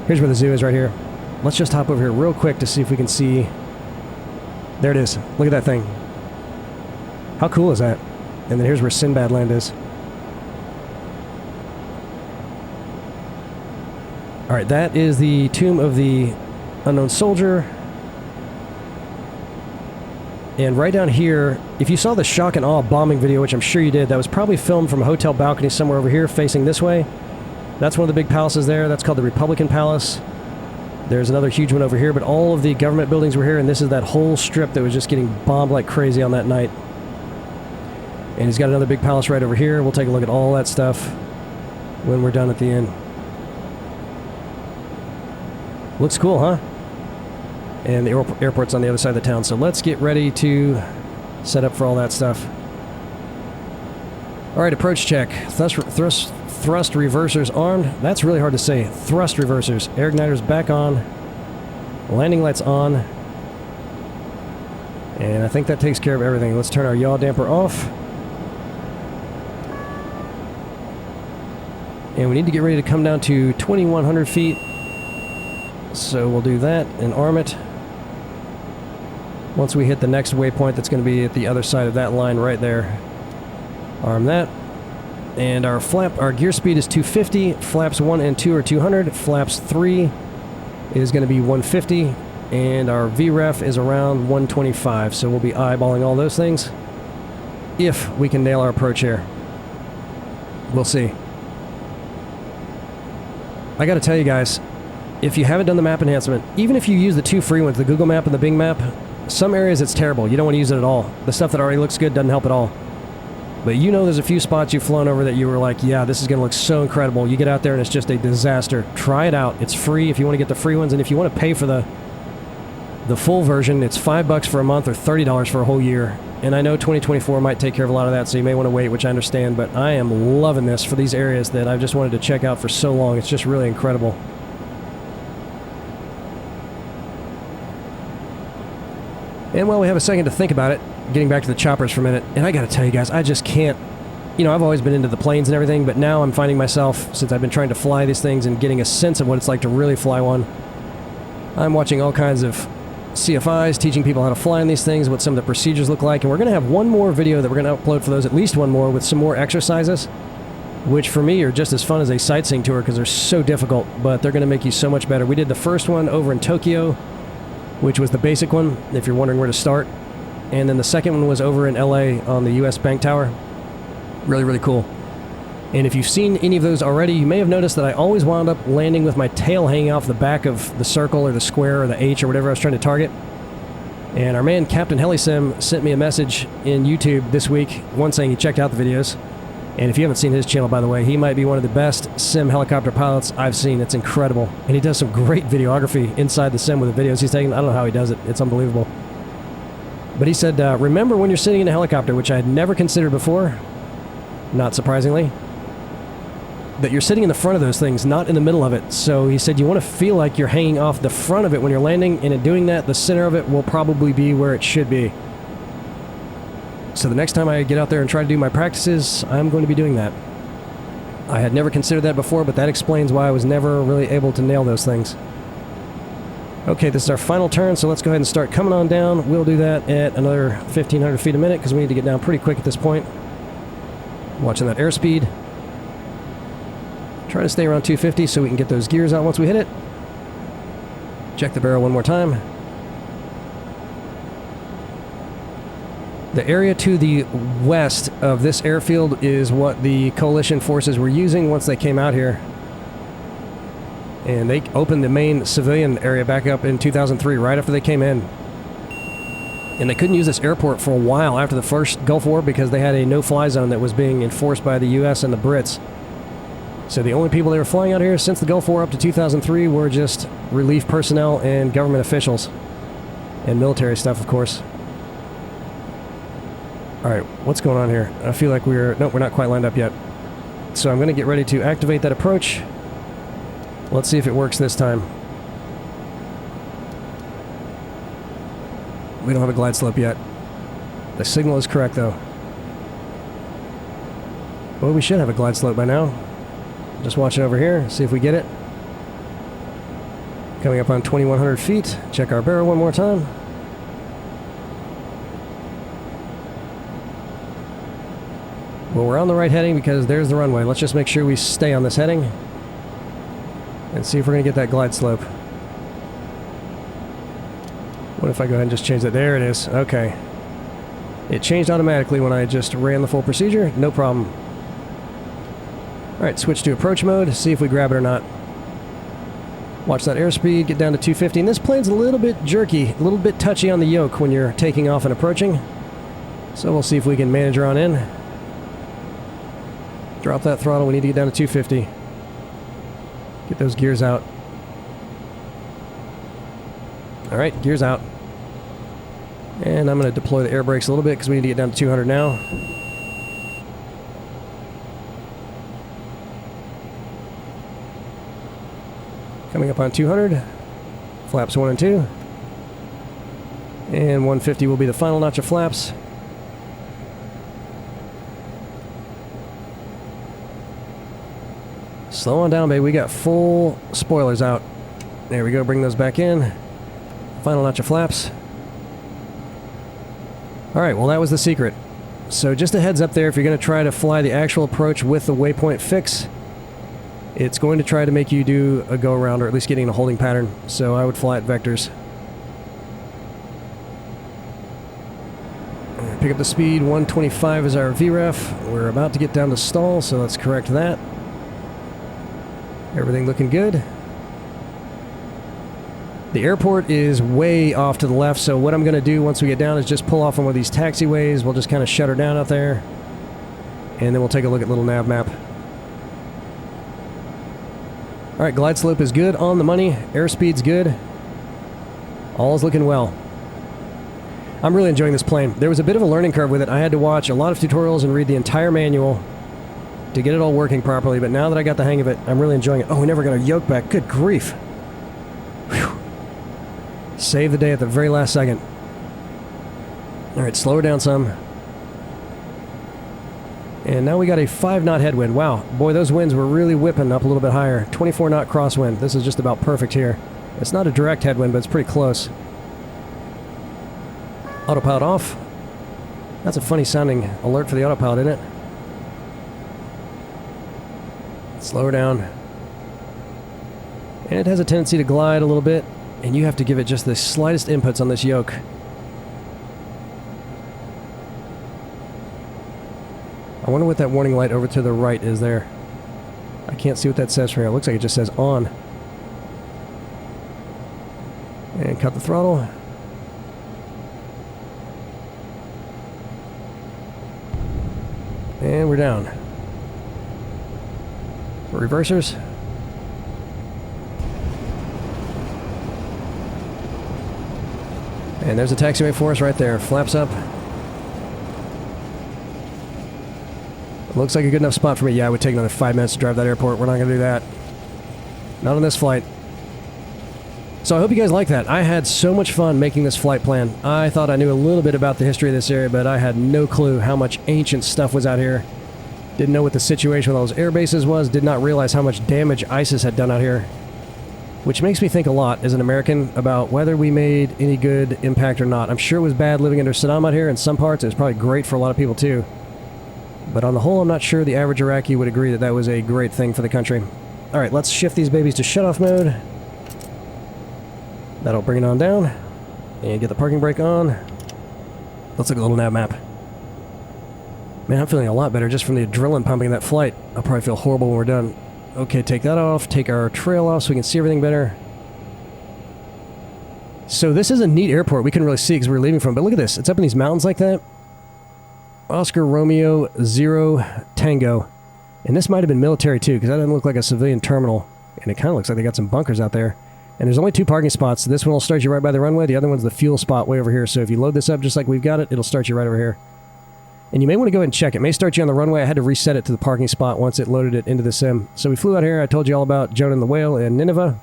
Here's where the zoo is right here. Let's just hop over here real quick to see if we can see. There it is. Look at that thing. How cool is that? And then here's where Sinbad Land is. Alright, that is the tomb of the unknown soldier. And right down here, if you saw the shock and awe bombing video, which I'm sure you did, that was probably filmed from a hotel balcony somewhere over here facing this way. That's one of the big palaces there. That's called the Republican Palace. There's another huge one over here, but all of the government buildings were here, and this is that whole strip that was just getting bombed like crazy on that night. And he's got another big palace right over here. We'll take a look at all that stuff when we're done at the end. Looks cool, huh? And the airport's on the other side of the town, so let's get ready to set up for all that stuff. Alright, approach check. Thrust reversers armed. That's really hard to say. Thrust reversers. Air igniters back on. Landing lights on. And I think that takes care of everything. Let's turn our yaw damper off. And we need to get ready to come down to 2,100 feet. So we'll do that and arm it. Once we hit the next waypoint, that's going to be at the other side of that line right there. Arm that. And our gear speed is 250. Flaps 1 and 2 are 200. Flaps 3 is going to be 150. And our VREF is around 125. So we'll be eyeballing all those things if we can nail our approach here. We'll see. I gotta tell you guys, if you haven't done the map enhancement, even if you use the 2 free ones, the Google Map and the Bing Map, some areas it's terrible. You don't want to use it at all. The stuff that already looks good doesn't help at all. But you know there's a few spots you've flown over that you were like, yeah, this is going to look so incredible. You get out there and it's just a disaster. Try it out. It's free if you want to get the free ones. And if you want to pay for the full version, it's $5 for a month or $30 for a whole year. And I know 2024 might take care of a lot of that, so you may want to wait, which I understand. But I am loving this for these areas that I've just wanted to check out for so long. It's just really incredible. And while we have a second to think about it, getting back to the choppers for a minute, and I gotta tell you guys, I just can't, you know, I've always been into the planes and everything, but now I'm finding myself, since I've been trying to fly these things and getting a sense of what it's like to really fly one, I'm watching all kinds of CFIs, teaching people how to fly in these things, what some of the procedures look like, and we're gonna have one more video that we're gonna upload for those, at least one more, with some more exercises, which for me are just as fun as a sightseeing tour because they're so difficult, but they're gonna make you so much better. We did the first one over in Tokyo, which was the basic one, if you're wondering where to start. And then the second one was over in LA on the US Bank Tower. Really, really cool. And if you've seen any of those already, you may have noticed that I always wound up landing with my tail hanging off the back of the circle or the square or the H or whatever I was trying to target. And our man, Captain Helisim, sent me a message in YouTube this week, one saying he checked out the videos. And if you haven't seen his channel, by the way, he might be one of the best sim helicopter pilots I've seen. It's incredible. And he does some great videography inside the sim with the videos he's taking. I don't know how he does it. It's unbelievable. But he said, remember when you're sitting in a helicopter, which I had never considered before, not surprisingly, that you're sitting in the front of those things, not in the middle of it. So he said you want to feel like you're hanging off the front of it when you're landing, and in doing that, the center of it will probably be where it should be. So the next time I get out there and try to do my practices, I'm going to be doing that. I had never considered that before, but that explains why I was never really able to nail those things. Okay, this is our final turn, so let's go ahead and start coming on down. We'll do that at another 1,500 feet a minute because we need to get down pretty quick at this point. Watching that airspeed. Try to stay around 250 so we can get those gears out once we hit it. Check the barrel one more time. The area to the west of this airfield is what the coalition forces were using once they came out here. And they opened the main civilian area back up in 2003, right after they came in. And they couldn't use this airport for a while after the first Gulf War because they had a no-fly zone that was being enforced by the US and the Brits. So the only people that were flying out here since the Gulf War up to 2003 were just relief personnel and government officials. And military stuff, of course. Alright, what's going on here? I feel like nope, we're not quite lined up yet. So I'm going to get ready to activate that approach. Let's see if it works this time. We don't have a glide slope yet. The signal is correct, though. Well, we should have a glide slope by now. Just watch it over here, see if we get it. Coming up on 2,100 feet. Check our barrel one more time. Well, we're on the right heading because there's the runway. Let's just make sure we stay on this heading. And see if we're going to get that glide slope. What if I go ahead and just change that? There it is. Okay. It changed automatically when I just ran the full procedure. No problem. Alright, switch to approach mode. See if we grab it or not. Watch that airspeed. Get down to 250. And this plane's a little bit jerky. A little bit touchy on the yoke when you're taking off and approaching. So we'll see if we can manage her on in. Drop that throttle. We need to get down to 250. Get those gears out. Alright, gears out. And I'm going to deploy the air brakes a little bit because we need to get down to 200 now. Coming up on 200. Flaps 1 and 2. And 150 will be the final notch of flaps. Slow on down, babe. We got full spoilers out. There we go. Bring those back in. Final notch of flaps. Alright, well that was the secret. So just a heads up there, if you're going to try to fly the actual approach with the waypoint fix, it's going to try to make you do a go-around, or at least getting a holding pattern. So I would fly at vectors. Pick up the speed. 125 is our VREF. We're about to get down to stall, so let's correct that. Everything looking good. The airport is way off to the left, so what I'm going to do once we get down is just pull off on one of these taxiways. We'll just kind of shut her down out there. And then we'll take a look at little NavMap. Alright, glide slope is good, on the money. Airspeed's good. All is looking well. I'm really enjoying this plane. There was a bit of a learning curve with it. I had to watch a lot of tutorials and read the entire manual to get it all working properly, but now that I got the hang of it, I'm really enjoying it. Oh, we never got our yoke back. Good grief. Whew. Save the day at the very last second. Alright, slow her down some. And now we got a 5-knot headwind. Wow, boy, those winds were really whipping up a little bit higher. 24-knot crosswind. This is just about perfect here. It's not a direct headwind, but it's pretty close. Autopilot off. That's a funny sounding alert for the autopilot, isn't it? Slow her down. And it has a tendency to glide a little bit, and you have to give it just the slightest inputs on this yoke. I wonder what that warning light over to the right is there. I can't see what that says from here. It looks like it just says on. And cut the throttle. And we're down. Reversers. And there's a taxiway for us right there. Flaps up. Looks like a good enough spot for me. Yeah, it would take another 5 minutes to drive that airport. We're not going to do that. Not on this flight. So I hope you guys like that. I had so much fun making this flight plan. I thought I knew a little bit about the history of this area, but I had no clue how much ancient stuff was out here. Didn't know what the situation with all those air bases was. Did not realize how much damage ISIS had done out here. Which makes me think a lot, as an American, about whether we made any good impact or not. I'm sure it was bad living under Saddam out here. In some parts, it was probably great for a lot of people, too. But on the whole, I'm not sure the average Iraqi would agree that that was a great thing for the country. Alright, let's shift these babies to shut-off mode. That'll bring it on down. And get the parking brake on. Let's look at a little NavMap. Man, I'm feeling a lot better just from the adrenaline pumping in that flight. I'll probably feel horrible when we're done. Okay, take that off. Take our trail off so we can see everything better. So this is a neat airport. We couldn't really see because we were leaving from it. But look at this. It's up in these mountains like that. Oscar Romeo 0 Tango. And this might have been military too, because that doesn't look like a civilian terminal. And it kind of looks like they got some bunkers out there. And there's only 2 parking spots. This one will start you right by the runway. The other one's the fuel spot way over here. So if you load this up just like we've got it, it'll start you right over here. And you may want to go ahead and check. It may start you on the runway. I had to reset it to the parking spot once it loaded it into the sim. So we flew out here. I told you all about Jonah and the Whale and Nineveh.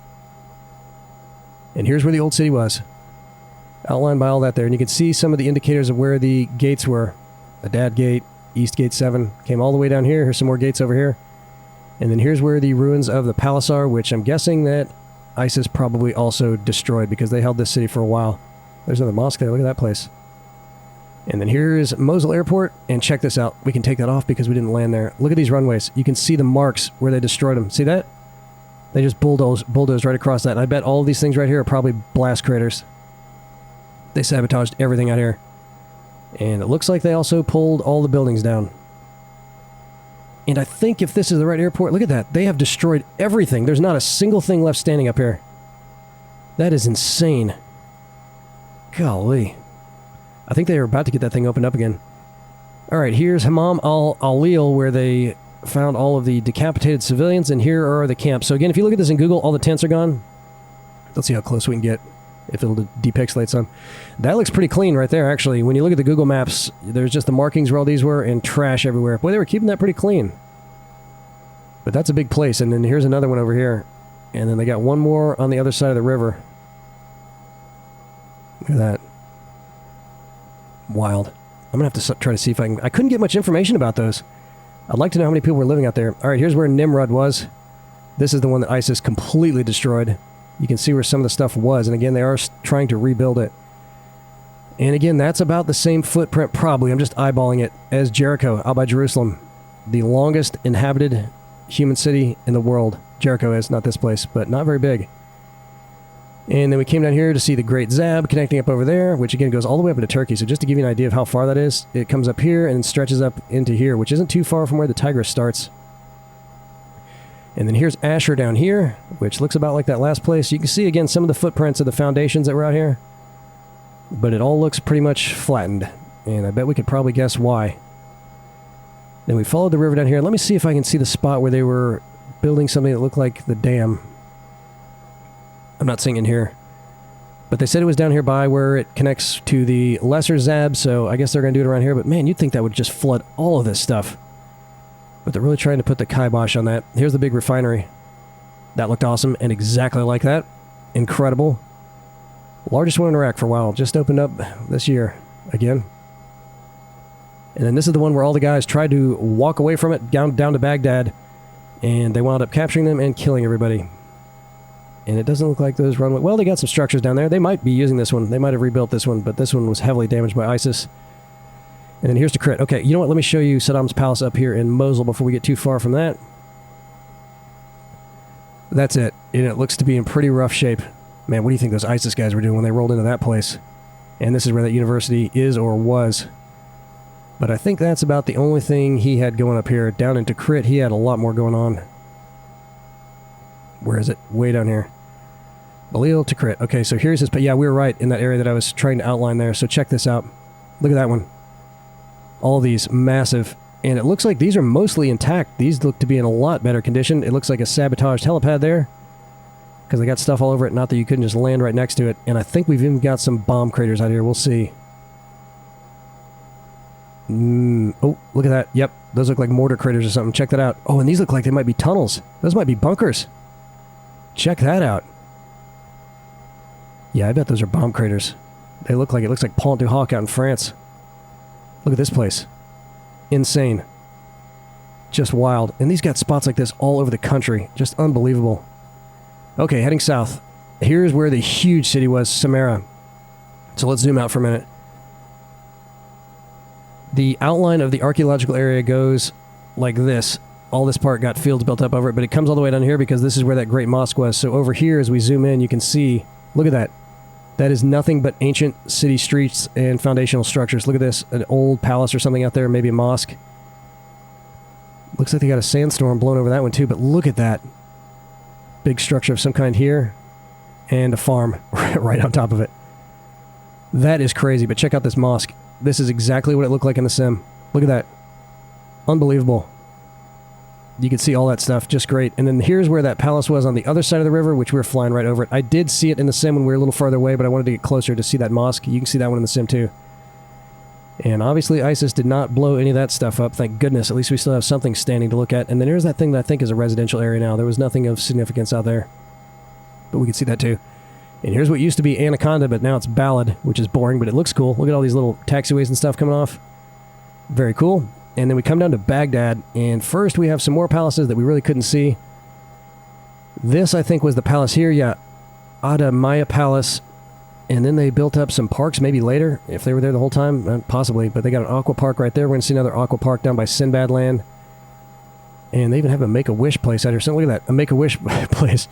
And here's where the old city was. Outlined by all that there. And you can see some of the indicators of where the gates were. Baghdad Gate, East Gate 7, came all the way down here. Here's some more gates over here. And then here's where the ruins of the palace are, which I'm guessing that ISIS probably also destroyed because they held this city for a while. There's another mosque there. Look at that place. And then here's Mosul Airport, and check this out. We can take that off because we didn't land there. Look at these runways. You can see the marks where they destroyed them. See that? They just bulldozed right across that. And I bet all of these things right here are probably blast craters. They sabotaged everything out here. And it looks like they also pulled all the buildings down. And I think if this is the right airport, look at that. They have destroyed everything. There's not a single thing left standing up here. That is insane. Golly. I think they were about to get that thing opened up again. Alright, here's Hammam al-Alil, where they found all of the decapitated civilians, and here are the camps. So again, if you look at this in Google, all the tents are gone. Let's see how close we can get, if it'll depixelate some. That looks pretty clean right there, actually. When you look at the Google Maps, there's just the markings where all these were, and trash everywhere. Boy, they were keeping that pretty clean. But that's a big place, and then here's another one over here. And then they got one more on the other side of the river. Look at that. Wild. I'm going to have to try to see if I can... I couldn't get much information about those. I'd like to know how many people were living out there. Alright, here's where Nimrod was. This is the one that ISIS completely destroyed. You can see where some of the stuff was. And again, they are trying to rebuild it. And again, that's about the same footprint, probably. I'm just eyeballing it. As Jericho, out by Jerusalem. The longest inhabited human city in the world. Jericho is, not this place, but not very big. And then we came down here to see the Great Zab connecting up over there, which again goes all the way up into Turkey. So just to give you an idea of how far that is, it comes up here and stretches up into here, which isn't too far from where the Tigris starts. And then here's Asher down here, which looks about like that last place. You can see, again, some of the footprints of the foundations that were out here. But it all looks pretty much flattened. And I bet we could probably guess why. Then we followed the river down here. Let me see if I can see the spot where they were building something that looked like the dam. I'm not seeing it here. But they said it was down here by where it connects to the Lesser Zab, so I guess they're going to do it around here. But man, you'd think that would just flood all of this stuff. But they're really trying to put the kibosh on that. Here's the big refinery. That looked awesome, and exactly like that. Incredible. Largest one in Iraq for a while. Just opened up this year again. And then this is the one where all the guys tried to walk away from it down to Baghdad, and they wound up capturing them and killing everybody. And it doesn't look like those runway... Well, they got some structures down there. They might be using this one. They might have rebuilt this one, but this one was heavily damaged by ISIS. And then here's Tikrit. Okay, you know what? Let me show you Saddam's palace up here in Mosul before we get too far from that. That's it. And it looks to be in pretty rough shape. Man, what do you think those ISIS guys were doing when they rolled into that place? And this is where that university is or was. But I think that's about the only thing he had going up here. Down in Tikrit, he had a lot more going on. Where is it? Way down here. Ballad Tikrit. Okay, so here's his... Yeah, we were right in that area that I was trying to outline there. So check this out. Look at that one. All these massive... And it looks like these are mostly intact. These look to be in a lot better condition. It looks like a sabotaged helipad there. Because they got stuff all over it. Not that you couldn't just land right next to it. And I think we've even got some bomb craters out here. We'll see. Oh, look at that. Yep. Those look like mortar craters or something. Check that out. Oh, and these look like they might be tunnels. Those might be bunkers. Check that out. Yeah, I bet those are bomb craters. They look like... It looks like Pont du Hoc out in France. Look at this place. Insane. Just wild. And these got spots like this all over the country. Just unbelievable. Okay, heading south. Here's where the huge city was, Samarra. So let's zoom out for a minute. The outline of the archaeological area goes like this. All this part got fields built up over it, but it comes all the way down here because this is where that great mosque was. So over here, as we zoom in, you can see... Look at that. That is nothing but ancient city streets and foundational structures. Look at this. An old palace or something out there, maybe a mosque. Looks like they got a sandstorm blowing over that one too, but look at that. Big structure of some kind here. And a farm right on top of it. That is crazy, but check out this mosque. This is exactly what it looked like in the sim. Look at that. Unbelievable. You can see all that stuff. Just great. And then here's where that palace was on the other side of the river, which we were flying right over it. I did see it in the sim when we were a little farther away, but I wanted to get closer to see that mosque. You can see that one in the sim too. And obviously ISIS did not blow any of that stuff up. Thank goodness. At least we still have something standing to look at. And then there's that thing that I think is a residential area now. There was nothing of significance out there. But we can see that too. And here's what used to be Anaconda, but now it's Ballad, which is boring, but it looks cool. Look at all these little taxiways and stuff coming off. Very cool. And then we come down to Baghdad, and first we have some more palaces that we really couldn't see. This, I think, was the palace here. Yeah, Maya Palace. And then they built up some parks maybe later, if they were there the whole time. Possibly, but they got an aqua park right there. We're going to see another aqua park down by Sinbad Land. And they even have a Make-A-Wish place out here. So look at that, a Make-A-Wish place.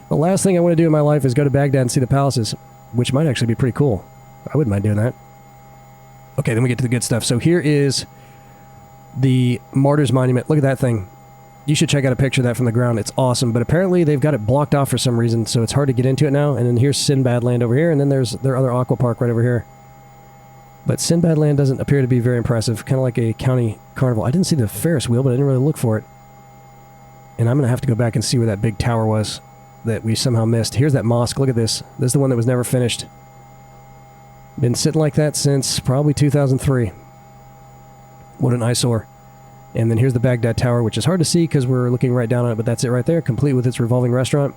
The last thing I want to do in my life is go to Baghdad and see the palaces, which might actually be pretty cool. I wouldn't mind doing that. Okay, then we get to the good stuff. So here is the Martyrs Monument. Look at that thing. You should check out a picture of that from the ground. It's awesome, but apparently they've got it blocked off for some reason, so it's hard to get into it now. And then here's Sinbad Land over here, and then there's their other aqua park right over here. But Sinbad Land doesn't appear to be very impressive, kind of like a county carnival. I didn't see the Ferris wheel, but I didn't really look for it. And I'm going to have to go back and see where that big tower was that we somehow missed. Here's that mosque. Look at this. This is the one that was never finished. Been sitting like that since probably 2003. What an eyesore. And then here's the Baghdad Tower, which is hard to see because we're looking right down on it, but that's it right there, complete with its revolving restaurant.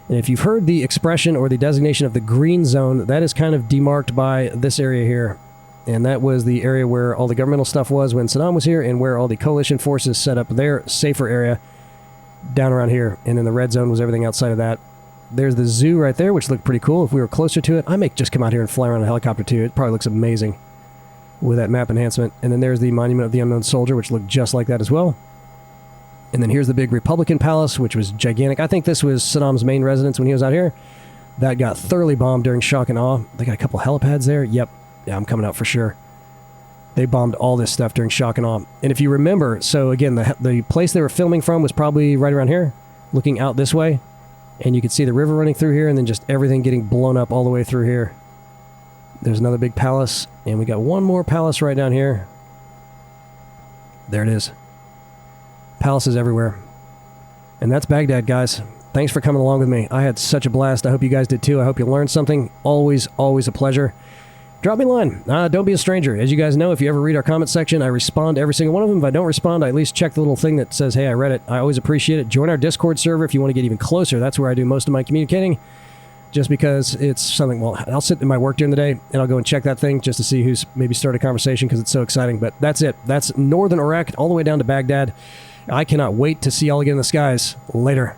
And if you've heard the expression or the designation of the green zone, that is kind of demarked by this area here. And that was the area where all the governmental stuff was when Saddam was here, and where all the coalition forces set up their safer area down around here. And then the red zone was everything outside of that. There's the zoo right there, which looked pretty cool. If we were closer to it, I may just come out here and fly around a helicopter too. It probably looks amazing with that map enhancement. And then there's the Monument of the Unknown Soldier, which looked just like that as well. And then here's the big Republican Palace, which was gigantic. I think this was Saddam's main residence when he was out here. That got thoroughly bombed during shock and awe. They got a couple helipads there. Yep. Yeah, I'm coming out for sure. They bombed all this stuff during shock and awe. And if you remember, so again, the place they were filming from was probably right around here. looking out this way, and you can see the river running through here, and then just everything getting blown up all the way through here. There's another big palace, and we got one more palace right down here. There it is. Palaces everywhere. And that's Baghdad, guys. Thanks for coming along with me. I had such a blast. I hope you guys did too. I hope you learned something. Always, always a pleasure. Drop me a line. Don't be a stranger. As you guys know, if you ever read our comment section, I respond to every single one of them. If I don't respond, I at least check the little thing that says, hey, I read it. I always appreciate it. Join our Discord server if you want to get even closer. That's where I do most of my communicating. Just because it's something, well, I'll sit in my work during the day, and I'll go and check that thing just to see who's maybe started a conversation because it's so exciting. But that's it. That's northern Iraq all the way down to Baghdad. I cannot wait to see y'all again in the skies. Later.